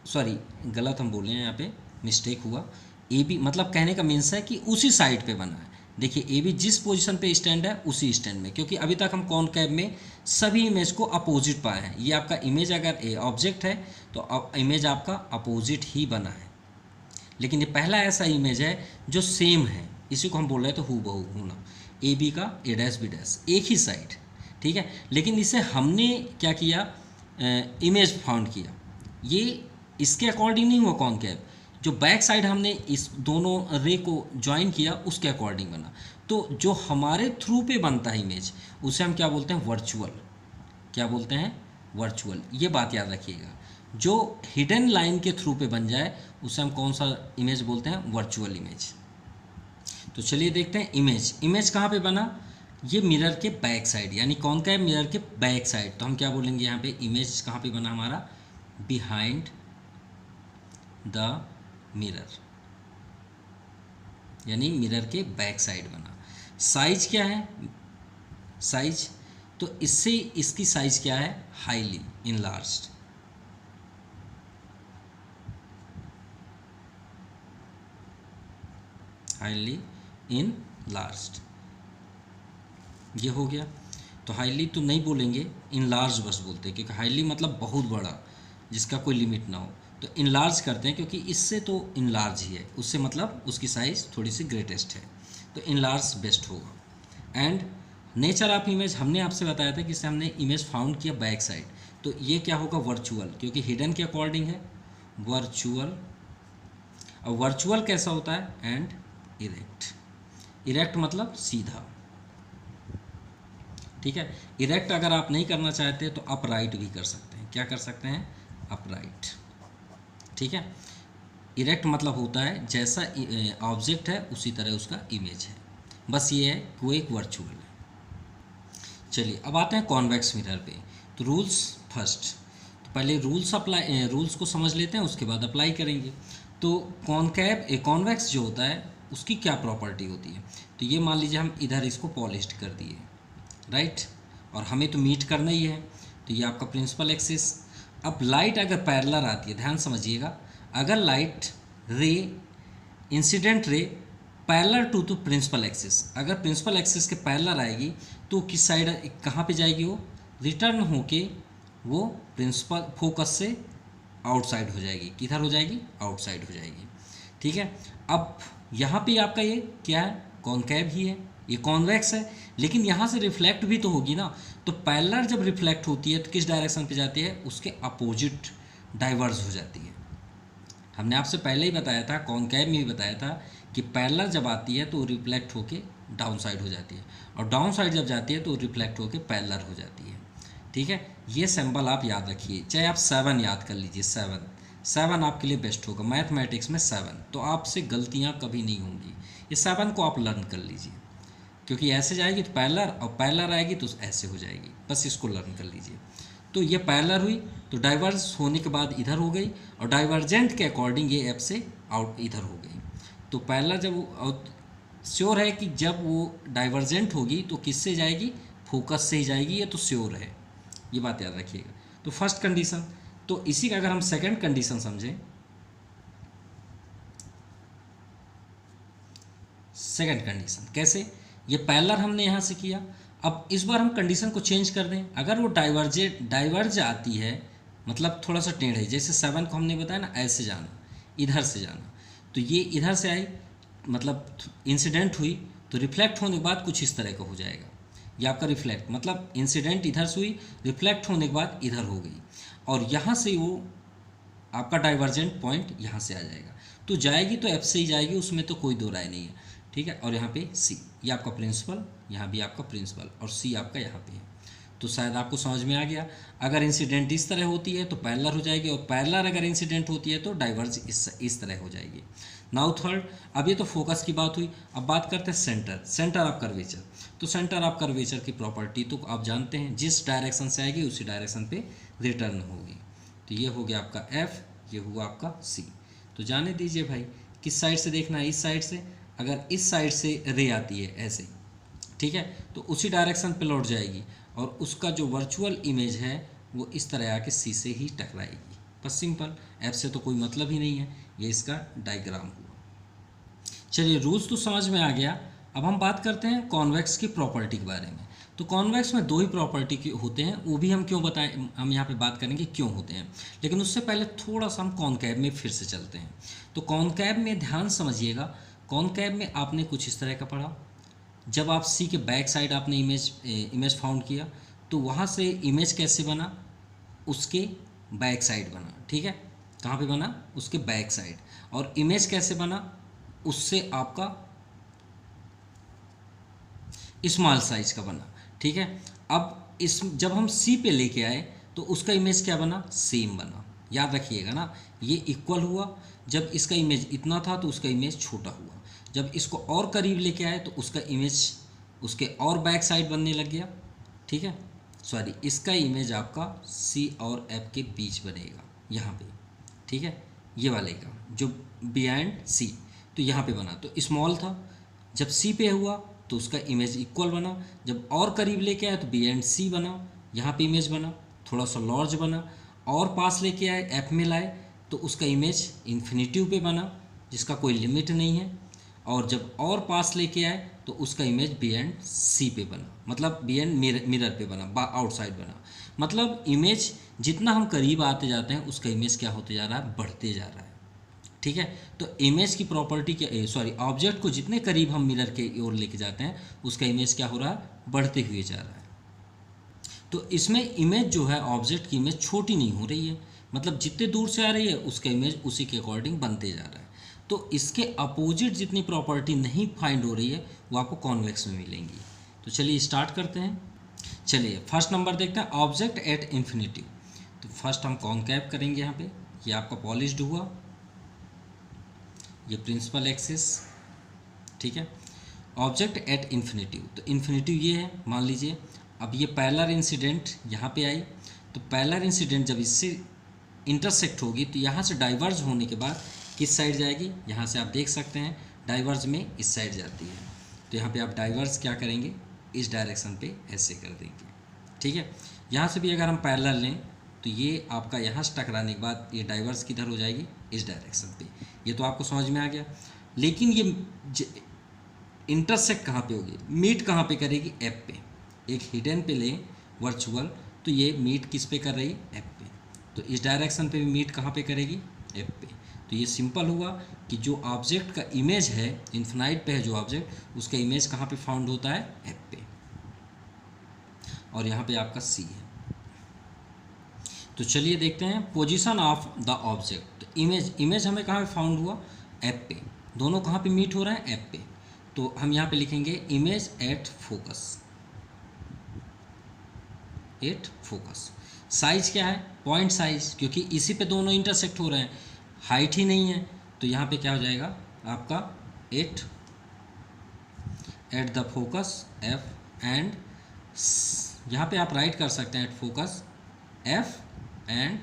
सॉरी गलत हम बोले हैं, यहाँ पे मिस्टेक हुआ, ए बी मतलब कहने का मीन्स है कि उसी साइड पे बना है। देखिए ए बी जिस पोजीशन पे स्टैंड है उसी स्टैंड में, क्योंकि अभी तक हम कॉनकेव में सभी इमेज को अपोजिट पाए हैं। ये आपका इमेज अगर ए ऑब्जेक्ट है तो इमेज आपका अपोजिट ही बना है, लेकिन ये पहला ऐसा इमेज है जो सेम है, इसी को हम बोल रहे हैं तो हूबहू होना, ए बी का ए डैश बी डैश एक ही साइड, ठीक है। लेकिन इसे हमने क्या किया, इमेज फाउंड किया, ये इसके अकॉर्डिंग नहीं हुआ कॉनकेव, जो बैक साइड हमने इस दोनों रे को ज्वाइन किया उसके अकॉर्डिंग बना। तो जो हमारे थ्रू पे बनता है इमेज उसे हम क्या बोलते हैं, वर्चुअल, क्या बोलते हैं, वर्चुअल। ये बात याद रखिएगा, जो हिडन लाइन के थ्रू पे बन जाए उसे हम कौन सा इमेज बोलते हैं, वर्चुअल इमेज। तो चलिए देखते हैं इमेज, इमेज कहाँ पे बना, ये मिरर के बैक साइड, यानी कॉनकेव मिरर के बैक साइड, तो हम क्या बोलेंगे यहाँ पे, इमेज कहाँ पे बना हमारा, बिहाइंड द मिरर, यानी मिरर के बैक साइड बना। साइज क्या है, साइज तो इससे इसकी साइज क्या है, हाईली इनलार्ज्ड, हाईली इनलार्ज्ड, ये हो गया। तो हाईली तो नहीं बोलेंगे, इनलार्ज बस बोलते हैं, क्योंकि हाईली मतलब बहुत बड़ा जिसका कोई लिमिट ना हो, तो इनलार्ज करते हैं क्योंकि इससे तो इनलार्ज ही है, उससे मतलब उसकी साइज़ थोड़ी सी ग्रेटेस्ट है, तो इनलार्ज बेस्ट होगा। एंड नेचर ऑफ इमेज हमने आपसे बताया था कि इससे हमने इमेज फाउंड किया बैक साइड, तो ये क्या होगा, वर्चुअल, क्योंकि हिडन के अकॉर्डिंग है वर्चुअल। और वर्चुअल कैसा होता है, एंड इरेक्ट, इरेक्ट मतलब सीधा, ठीक है। इरेक्ट अगर आप नहीं करना चाहते तो अपराइट भी कर सकते हैं। क्या कर सकते हैं? अपराइट। ठीक है। इरेक्ट मतलब होता है जैसा ऑब्जेक्ट है उसी तरह उसका इमेज है, बस ये है कि वो एक वर्चुअल है। चलिए अब आते हैं कॉन्वेक्स मिरर पे। तो रूल्स फर्स्ट, तो पहले रूल्स को समझ लेते हैं, उसके बाद अप्लाई करेंगे। तो कॉन्वेक्स जो होता है उसकी क्या प्रॉपर्टी होती है? तो ये मान लीजिए हम इधर इसको पॉलिश्ड कर दिए, राइट, और हमें तो मीट करना ही है, तो ये आपका प्रिंसिपल एक्सिस। अब लाइट अगर पैरेलल आती है, ध्यान समझिएगा, अगर light ray incident ray parallel to principal axis, अगर प्रिंसिपल एक्सिस के पैरेलल आएगी तो किस साइड, कहाँ पे जाएगी? वो रिटर्न होके वो प्रिंसिपल फोकस से आउटसाइड हो जाएगी। किधर हो जाएगी? आउटसाइड हो जाएगी। ठीक है। अब यहाँ पे आपका ये क्या है? कॉनकेव ही है, ये कॉन्वेक्स है, लेकिन यहाँ से रिफ्लेक्ट भी तो होगी ना। तो पैरेलल जब रिफ्लेक्ट होती है तो किस डायरेक्शन पे जाती है? उसके अपोजिट डाइवर्ज हो जाती है। हमने आपसे पहले ही बताया था, कॉनकेव में भी बताया था कि पैरेलल जब आती है तो रिफ्लेक्ट होके डाउन साइड हो जाती है, और डाउन साइड जब जाती है तो रिफ्लेक्ट होके पैरेलल हो जाती है। ठीक है। ये सिंबल आप याद रखिए, चाहे आप 7 याद कर लीजिए, 7 आपके लिए बेस्ट होगा मैथमेटिक्स में 7, तो आपसे गलतियाँ कभी नहीं होंगी। ये 7 को आप लर्न कर लीजिए, क्योंकि ऐसे जाएगी तो पैरेलल, और पैरेलल आएगी तो ऐसे हो जाएगी, बस इसको लर्न कर लीजिए। तो ये पैरेलल हुई तो डाइवर्ज होने के बाद इधर हो गई, और डाइवर्जेंट के अकॉर्डिंग ये एफ से आउट इधर हो गई। तो पैरेलल जब श्योर है कि जब वो डाइवर्जेंट होगी तो किससे जाएगी? फोकस से ही जाएगी, ये तो श्योर है, ये बात याद रखिएगा। तो फर्स्ट कंडीशन। तो इसी का अगर हम सेकंड कंडीशन समझें, सेकंड कंडीशन कैसे? ये पैरेलल हमने यहाँ से किया, अब इस बार हम कंडीशन को चेंज कर दें। अगर वो डाइवर्ज आती है, मतलब थोड़ा सा टेढ़े, जैसे 7 को हमने बताया ना, ऐसे जाना, इधर से जाना, तो ये इधर से आई, मतलब इंसिडेंट हुई, तो रिफ्लेक्ट होने के बाद कुछ इस तरह का हो जाएगा। ये आपका रिफ्लेक्ट, मतलब इंसिडेंट इधर से हुई, रिफ्लेक्ट होने के बाद इधर हो गई, और यहाँ से वो आपका डाइवर्जेंट पॉइंट यहाँ से आ जाएगा। तो जाएगी तो एफ से ही जाएगी, उसमें तो कोई दो राय नहीं है। ठीक है। और यहाँ पे सी, ये आपका प्रिंसिपल, यहाँ भी आपका प्रिंसिपल, और सी आपका यहाँ पे है। तो शायद आपको समझ में आ गया। अगर इंसिडेंट इस तरह होती है तो पैरेलल हो जाएगी, और पैरेलल अगर इंसिडेंट होती है तो डाइवर्ज इस तरह हो जाएगी। नाउ थर्ड, अब ये तो फोकस की बात हुई, अब बात करते हैं सेंटर ऑफ कर्वेचर। तो सेंटर ऑफ कर्वेचर की प्रॉपर्टी तो आप जानते हैं, जिस डायरेक्शन से आएगी उसी डायरेक्शन पे रिटर्न होगी। तो ये हो गया आपका एफ, ये हुआ आपका सी। तो जाने दीजिए भाई, किस साइड से देखना है? इस साइड से। अगर इस साइड से रे आती है ऐसे, ठीक है, तो उसी डायरेक्शन पे लौट जाएगी, और उसका जो वर्चुअल इमेज है वो इस तरह आके सी से ही टकराएगी। बस सिंपल, एफ से तो कोई मतलब ही नहीं है। ये इसका डायग्राम हुआ। चलिए, रूल्स तो समझ में आ गया। अब हम बात करते हैं कॉन्वेक्स की प्रॉपर्टी के बारे में। तो कॉन्वेक्स में 2 ही प्रॉपर्टी होते हैं, वो भी हम क्यों बताएं, हम यहाँ पे बात करेंगे क्यों होते हैं। लेकिन उससे पहले थोड़ा सा हम कॉनकेव में फिर से चलते हैं। तो कॉनकेव में ध्यान समझिएगा, कॉनकेव में आपने कुछ इस तरह का पढ़ा। जब आप सी के बैक साइड आपने इमेज फाउंड किया, तो वहाँ से इमेज कैसे बना? उसके बैक साइड बना। ठीक है। कहाँ पे बना? उसके बैक साइड। और इमेज कैसे बना? उससे आपका स्मॉल साइज का बना। ठीक है। अब जब हम सी पे लेके आए तो उसका इमेज क्या बना? सेम बना। याद रखिएगा ना, ये इक्वल हुआ। जब इसका इमेज इतना था तो उसका इमेज छोटा हुआ। जब इसको और करीब लेके आए तो उसका इमेज उसके और बैक साइड बनने लग गया। ठीक है। सॉरी, इसका इमेज आपका सी और एफ के बीच बनेगा यहाँ पे। ठीक है। ये वाले का जो बिहाइंड सी, तो यहाँ पे बना, तो स्मॉल था। जब सी पे हुआ तो उसका इमेज इक्वल बना। जब और करीब लेके आए तो बिहाइंड सी बना, यहाँ पे इमेज बना, थोड़ा सा लार्ज बना। और पास लेके आए, एफ में लाए, तो उसका इमेज इन्फिनिटिव पे बना, जिसका कोई लिमिट नहीं है। और जब और पास लेके आए तो उसका इमेज बिहाइंड सी पे बना, मतलब बिहाइंड मिरर पे बना, आउटसाइड बना। मतलब इमेज जितना हम करीब आते जाते हैं उसका इमेज क्या होते जा रहा है? बढ़ते जा रहा है। ठीक है। तो इमेज की प्रॉपर्टी ऑब्जेक्ट को जितने करीब हम मिरर के ओर लेके जाते हैं उसका इमेज क्या हो रहा है? बढ़ते हुए जा रहा है। तो इसमें इमेज जो है, ऑब्जेक्ट की इमेज छोटी नहीं हो रही है, मतलब जितने दूर से आ रही है उसका इमेज उसी के अकॉर्डिंग बनते जा रहा है। तो इसके अपोजिट जितनी प्रॉपर्टी नहीं फाइंड हो रही है वो आपको कॉन्वेक्स में मिलेंगी। तो चलिए स्टार्ट करते हैं। चलिए फर्स्ट नंबर देखते हैं, ऑब्जेक्ट एट इन्फिनिटी। तो फर्स्ट हम कॉन्कैव करेंगे यहाँ पे, ये आपका पॉलिश्ड हुआ, ये प्रिंसिपल एक्सिस, ठीक है। ऑब्जेक्ट एट इन्फिनिटी, तो इन्फिनिटी ये है मान लीजिए। अब ये पैरेलल इंसिडेंट यहाँ पे आई, तो पैरेलल इंसिडेंट जब इससे इंटरसेक्ट होगी तो यहाँ से डाइवर्ज होने के बाद किस साइड जाएगी, यहाँ से आप देख सकते हैं डाइवर्ज में इस साइड जाती है। तो यहाँ पे आप डाइवर्ज क्या करेंगे, इस डायरेक्शन पे ऐसे कर देंगे, ठीक है। यहाँ से भी अगर हम पैरेलल लें तो ये आपका यहाँ से टकराने के बाद ये डाइवर्स किधर हो जाएगी, इस डायरेक्शन पे। ये तो आपको समझ में आ गया। लेकिन ये इंटरसेक्ट कहाँ पे होगी, मीट कहाँ पे करेगी, एफ पे। एक हिडन पे लें वर्चुअल, तो ये मीट किस पे कर रही है, एफ पे। तो इस डायरेक्शन पे भी मीट कहाँ पे करेगी, एफ पे। तो ये सिंपल हुआ कि जो ऑब्जेक्ट का इमेज है, इन्फिनाइट पे है जो ऑब्जेक्ट, उसका इमेज कहाँ पे फाउंड होता है, एफ पे। और यहाँ पे आपका सी है। तो चलिए देखते हैं position of the object. Image हमें कहाँ पे फाउंड हुआ, एफ पे। दोनों कहाँ पे मीट हो रहे हैं, एफ पे। तो हम यहाँ पे लिखेंगे image at focus, at focus. Size क्या है, पॉइंट साइज, क्योंकि इसी पे दोनों इंटरसेक्ट हो रहे हैं, हाइट ही नहीं है। तो यहाँ पे क्या हो जाएगा आपका at at the focus F, and यहाँ पे आप राइट कर सकते हैं at focus F and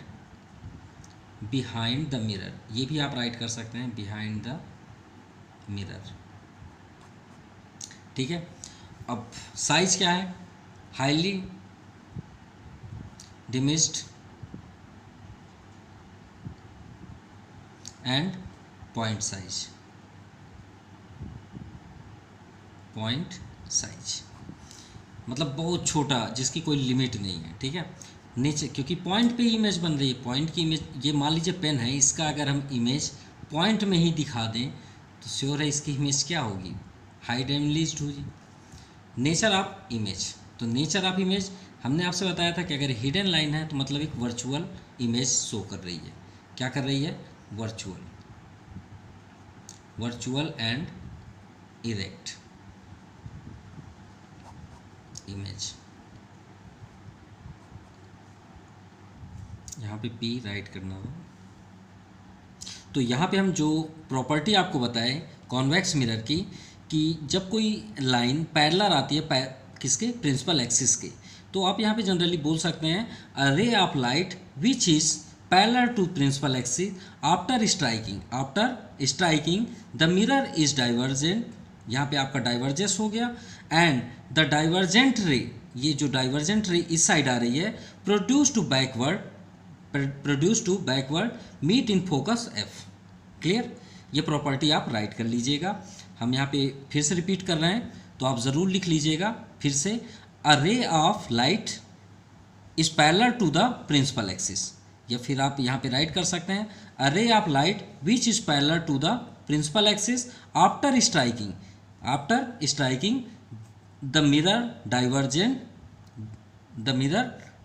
behind the mirror, ये भी आप राइट कर सकते हैं बिहाइंड द मिरर, ठीक है। अब साइज क्या है, highly diminished and point size, point size मतलब बहुत छोटा, जिसकी कोई लिमिट नहीं है, ठीक है। नीचे क्योंकि पॉइंट पे इमेज बन रही है, पॉइंट की इमेज, ये मान लीजिए पेन है, इसका अगर हम इमेज पॉइंट में ही दिखा दें तो श्योर है इसकी इमेज क्या होगी, हाइड एंड लीस्ट होगी। नेचर ऑफ इमेज, तो नेचर ऑफ इमेज हमने आपसे बताया था कि अगर हिडन लाइन है तो मतलब एक वर्चुअल इमेज शो कर रही है। क्या कर रही है, virtual, virtual and erect image. यहाँ पे पी राइट करना हो। तो यहाँ पे हम जो प्रॉपर्टी आपको बताए कॉन्वेक्स मिरर की, कि जब कोई लाइन पैरेलल आती है किसके, प्रिंसिपल एक्सिस के, तो आप यहाँ पे जनरली बोल सकते हैं a ray of light which is parallel to principal axis after striking the mirror is divergent. यहाँ पे आपका डाइवर्जेंस हो गया, एंड द डाइवर्जेंट रे, ये जो डाइवर्जेंट रे इस साइड आ रही है, produce to backward meet in focus F. Clear, ये प्रॉपर्टी आप राइट कर लीजिएगा। हम यहाँ पे फिर से रिपीट कर रहे हैं, तो आप ज़रूर लिख लीजिएगा फिर से, a ray of light is parallel to the principal axis, या फिर आप यहाँ पे राइट कर सकते हैं a ray of light which is parallel to the principal axis after striking the mirror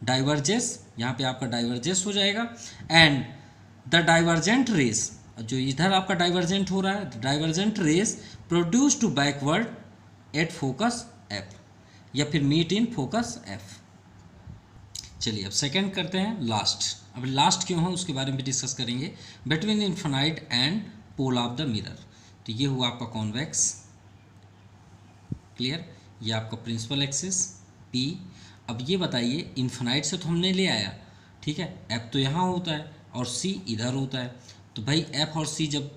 diverges, यहाँ पे आपका डाइवर्जेस हो जाएगा, एंड द डाइवर्जेंट रेस, जो इधर आपका डाइवर्जेंट हो रहा है, divergent rays produce to backward at focus F, या फिर मीट इन फोकस एफ। चलिए अब सेकंड करते हैं, लास्ट। अब लास्ट क्यों है उसके बारे में डिस्कस करेंगे, between infinite and pole of the mirror. तो ये हुआ आपका कॉन्वेक्स, क्लियर, ये आपका प्रिंसिपल एक्सिस पी। अब ये बताइए इन्फिनाइट से तो हमने ले आया, ठीक है, एफ तो यहाँ होता है और सी इधर होता है। तो भाई एफ और सी जब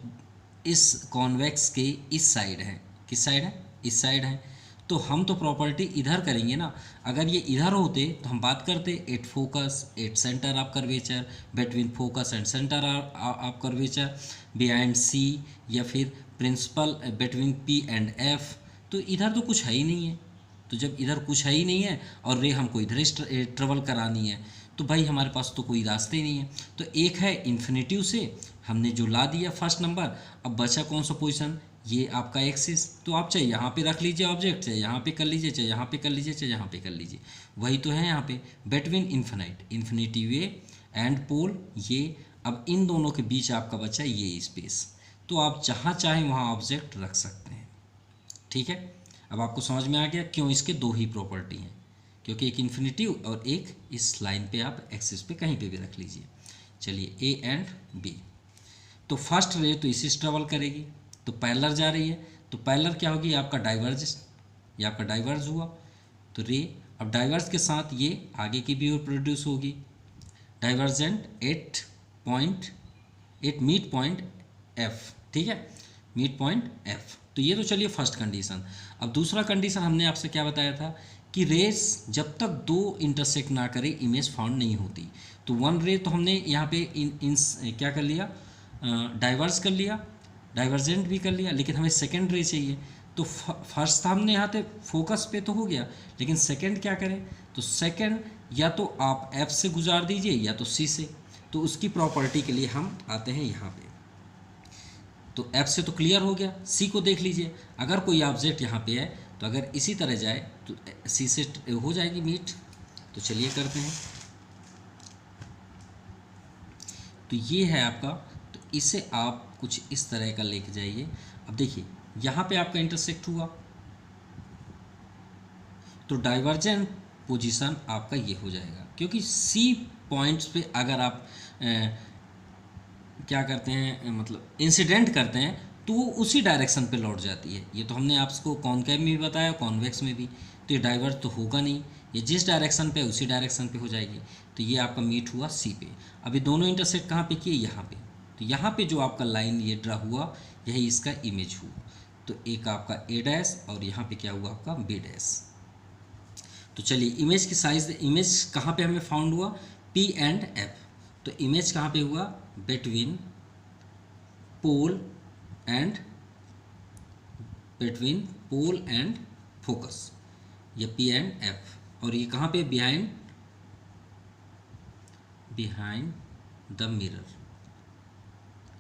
इस कॉन्वेक्स के इस साइड है, किस साइड है, इस साइड है, तो हम तो प्रॉपर्टी इधर करेंगे ना। अगर ये इधर होते तो हम बात करते at focus, at centre of curvature, between focus and centre of curvature, behind C, या फिर principal between P and F. तो इधर तो कुछ है ही नहीं है। तो जब इधर कुछ है ही नहीं है और रे हमको इधर ट्रेवल करानी है, तो भाई हमारे पास तो कोई रास्ते ही नहीं है। तो एक है इन्फिनिटिव से हमने जो ला दिया फर्स्ट नंबर, अब बचा कौन सा पोजीशन, ये आपका एक्सिस। तो आप चाहे यहाँ पे रख लीजिए ऑब्जेक्ट, चाहे यहाँ पे कर लीजिए, चाहे यहाँ पे कर लीजिए, चाहे यहाँ पे कर लीजिए, वही तो है यहाँ पे between infinitive A and pole ये। अब इन दोनों के बीच आपका बचा ये स्पेस, तो आप जहाँ चाहें वहाँ ऑब्जेक्ट रख सकते हैं, ठीक है। अब आपको समझ में आ गया क्यों इसके दो ही प्रॉपर्टी हैं, क्योंकि एक इन्फिनिटी और एक इस लाइन पे आप एक्सिस पे कहीं पे भी रख लीजिए। चलिए ए एंड बी, तो फर्स्ट रे तो इसी से ट्रेवल करेगी, तो पैरेलल जा रही है, तो पैरेलल क्या होगी, आपका डाइवर्ज, ये आपका डाइवर्ज हुआ, तो रे अब डाइवर्ज के साथ ये आगे की भी ओर प्रोड्यूस होगी, डाइवर्जेंट 8 मीट पॉइंट एफ, ठीक है, मीट पॉइंट एफ। तो ये तो चलिए फर्स्ट कंडीशन। अब दूसरा कंडीशन हमने आपसे क्या बताया था कि रेस जब तक दो इंटरसेक्ट ना करे इमेज फाउंड नहीं होती। तो वन रे तो हमने यहाँ पे क्या कर लिया, डाइवर्स कर लिया, डाइवर्जेंट भी कर लिया, लेकिन हमें सेकेंड रे चाहिए। तो फर्स्ट हमने यहाँ पे फोकस पे तो हो गया, लेकिन सेकेंड क्या करें, तो सेकेंड या तो आप एफ से गुजार दीजिए या तो सी से। तो उसकी प्रॉपर्टी के लिए हम आते हैं यहाँ पे, तो एफ से तो क्लियर हो गया, सी को देख लीजिए, अगर कोई ऑब्जेक्ट यहाँ पे है तो अगर इसी तरह जाए तो सी से हो जाएगी मीट। तो चलिए करते हैं, तो ये है आपका, तो इसे आप कुछ इस तरह का लेके जाइए। अब देखिए यहाँ पे आपका इंटरसेक्ट हुआ, तो डाइवर्जेंट पोजीशन आपका ये हो जाएगा, क्योंकि सी पॉइंट्स पे अगर आप क्या करते हैं, मतलब इंसिडेंट करते हैं, तो वो उसी डायरेक्शन पे लौट जाती है। ये तो हमने आपको कॉनकेव में भी बताया, कॉन्वेक्स में भी। तो ये डाइवर्ज तो होगा नहीं, ये जिस डायरेक्शन पे उसी डायरेक्शन पे हो जाएगी। तो ये आपका मीट हुआ सी पे। अभी दोनों इंटरसेक्ट कहाँ पे किए, यहाँ पे। तो यहाँ पे जो आपका लाइन ये ड्रा हुआ, यही इसका इमेज हुआ। तो एक आपका ए डैश और यहाँ पे क्या हुआ आपका बी डैश। तो चलिए इमेज की साइज, इमेज कहाँ पे हमें फाउंड हुआ, पी एंड एफ। तो इमेज कहाँ पे हुआ, बिटवीन पोल एंड फोकस, ये पी एंड एफ। और ये कहाँ पे, बिहाइंड द मिरर,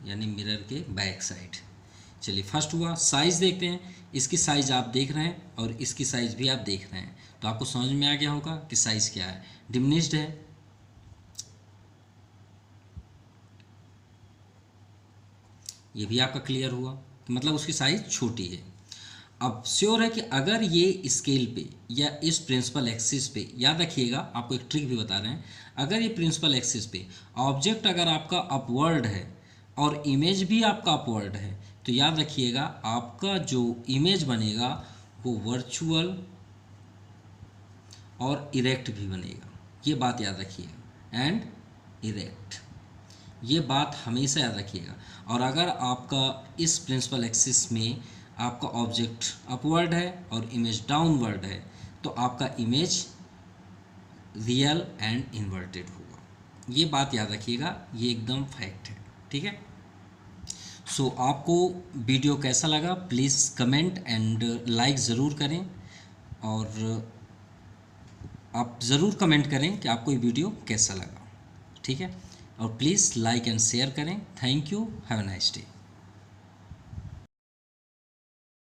यानी मिरर के बैक साइड। चलिए फर्स्ट हुआ, साइज देखते हैं। इसकी साइज आप देख रहे हैं और इसकी साइज भी आप देख रहे हैं, तो आपको समझ में आ गया होगा कि साइज क्या है, डिमिनिश्ड है। ये भी आपका क्लियर हुआ, तो मतलब उसकी साइज छोटी है। अब श्योर है कि अगर ये स्केल पे या इस प्रिंसिपल एक्सिस पे, याद रखिएगा आपको एक ट्रिक भी बता रहे हैं, अगर ये प्रिंसिपल एक्सिस पे ऑब्जेक्ट अगर आपका अपवर्ड है और इमेज भी आपका अपवर्ड है, तो याद रखिएगा आपका जो इमेज बनेगा वो वर्चुअल और इरेक्ट भी बनेगा। ये बात याद रखिएगा, एंड इरेक्ट, ये बात हमेशा याद रखिएगा। और अगर आपका इस प्रिंसिपल एक्सिस में आपका ऑब्जेक्ट अपवर्ड है और इमेज डाउनवर्ड है, तो आपका इमेज रियल एंड इन्वर्टेड होगा। ये बात याद रखिएगा, ये एकदम फैक्ट है, ठीक है। सो आपको वीडियो कैसा लगा, प्लीज़ कमेंट एंड लाइक ज़रूर करें, और आप ज़रूर कमेंट करें कि आपको ये वीडियो कैसा लगा, ठीक है। और प्लीज़ लाइक एंड शेयर करें। Thank you, have a nice day.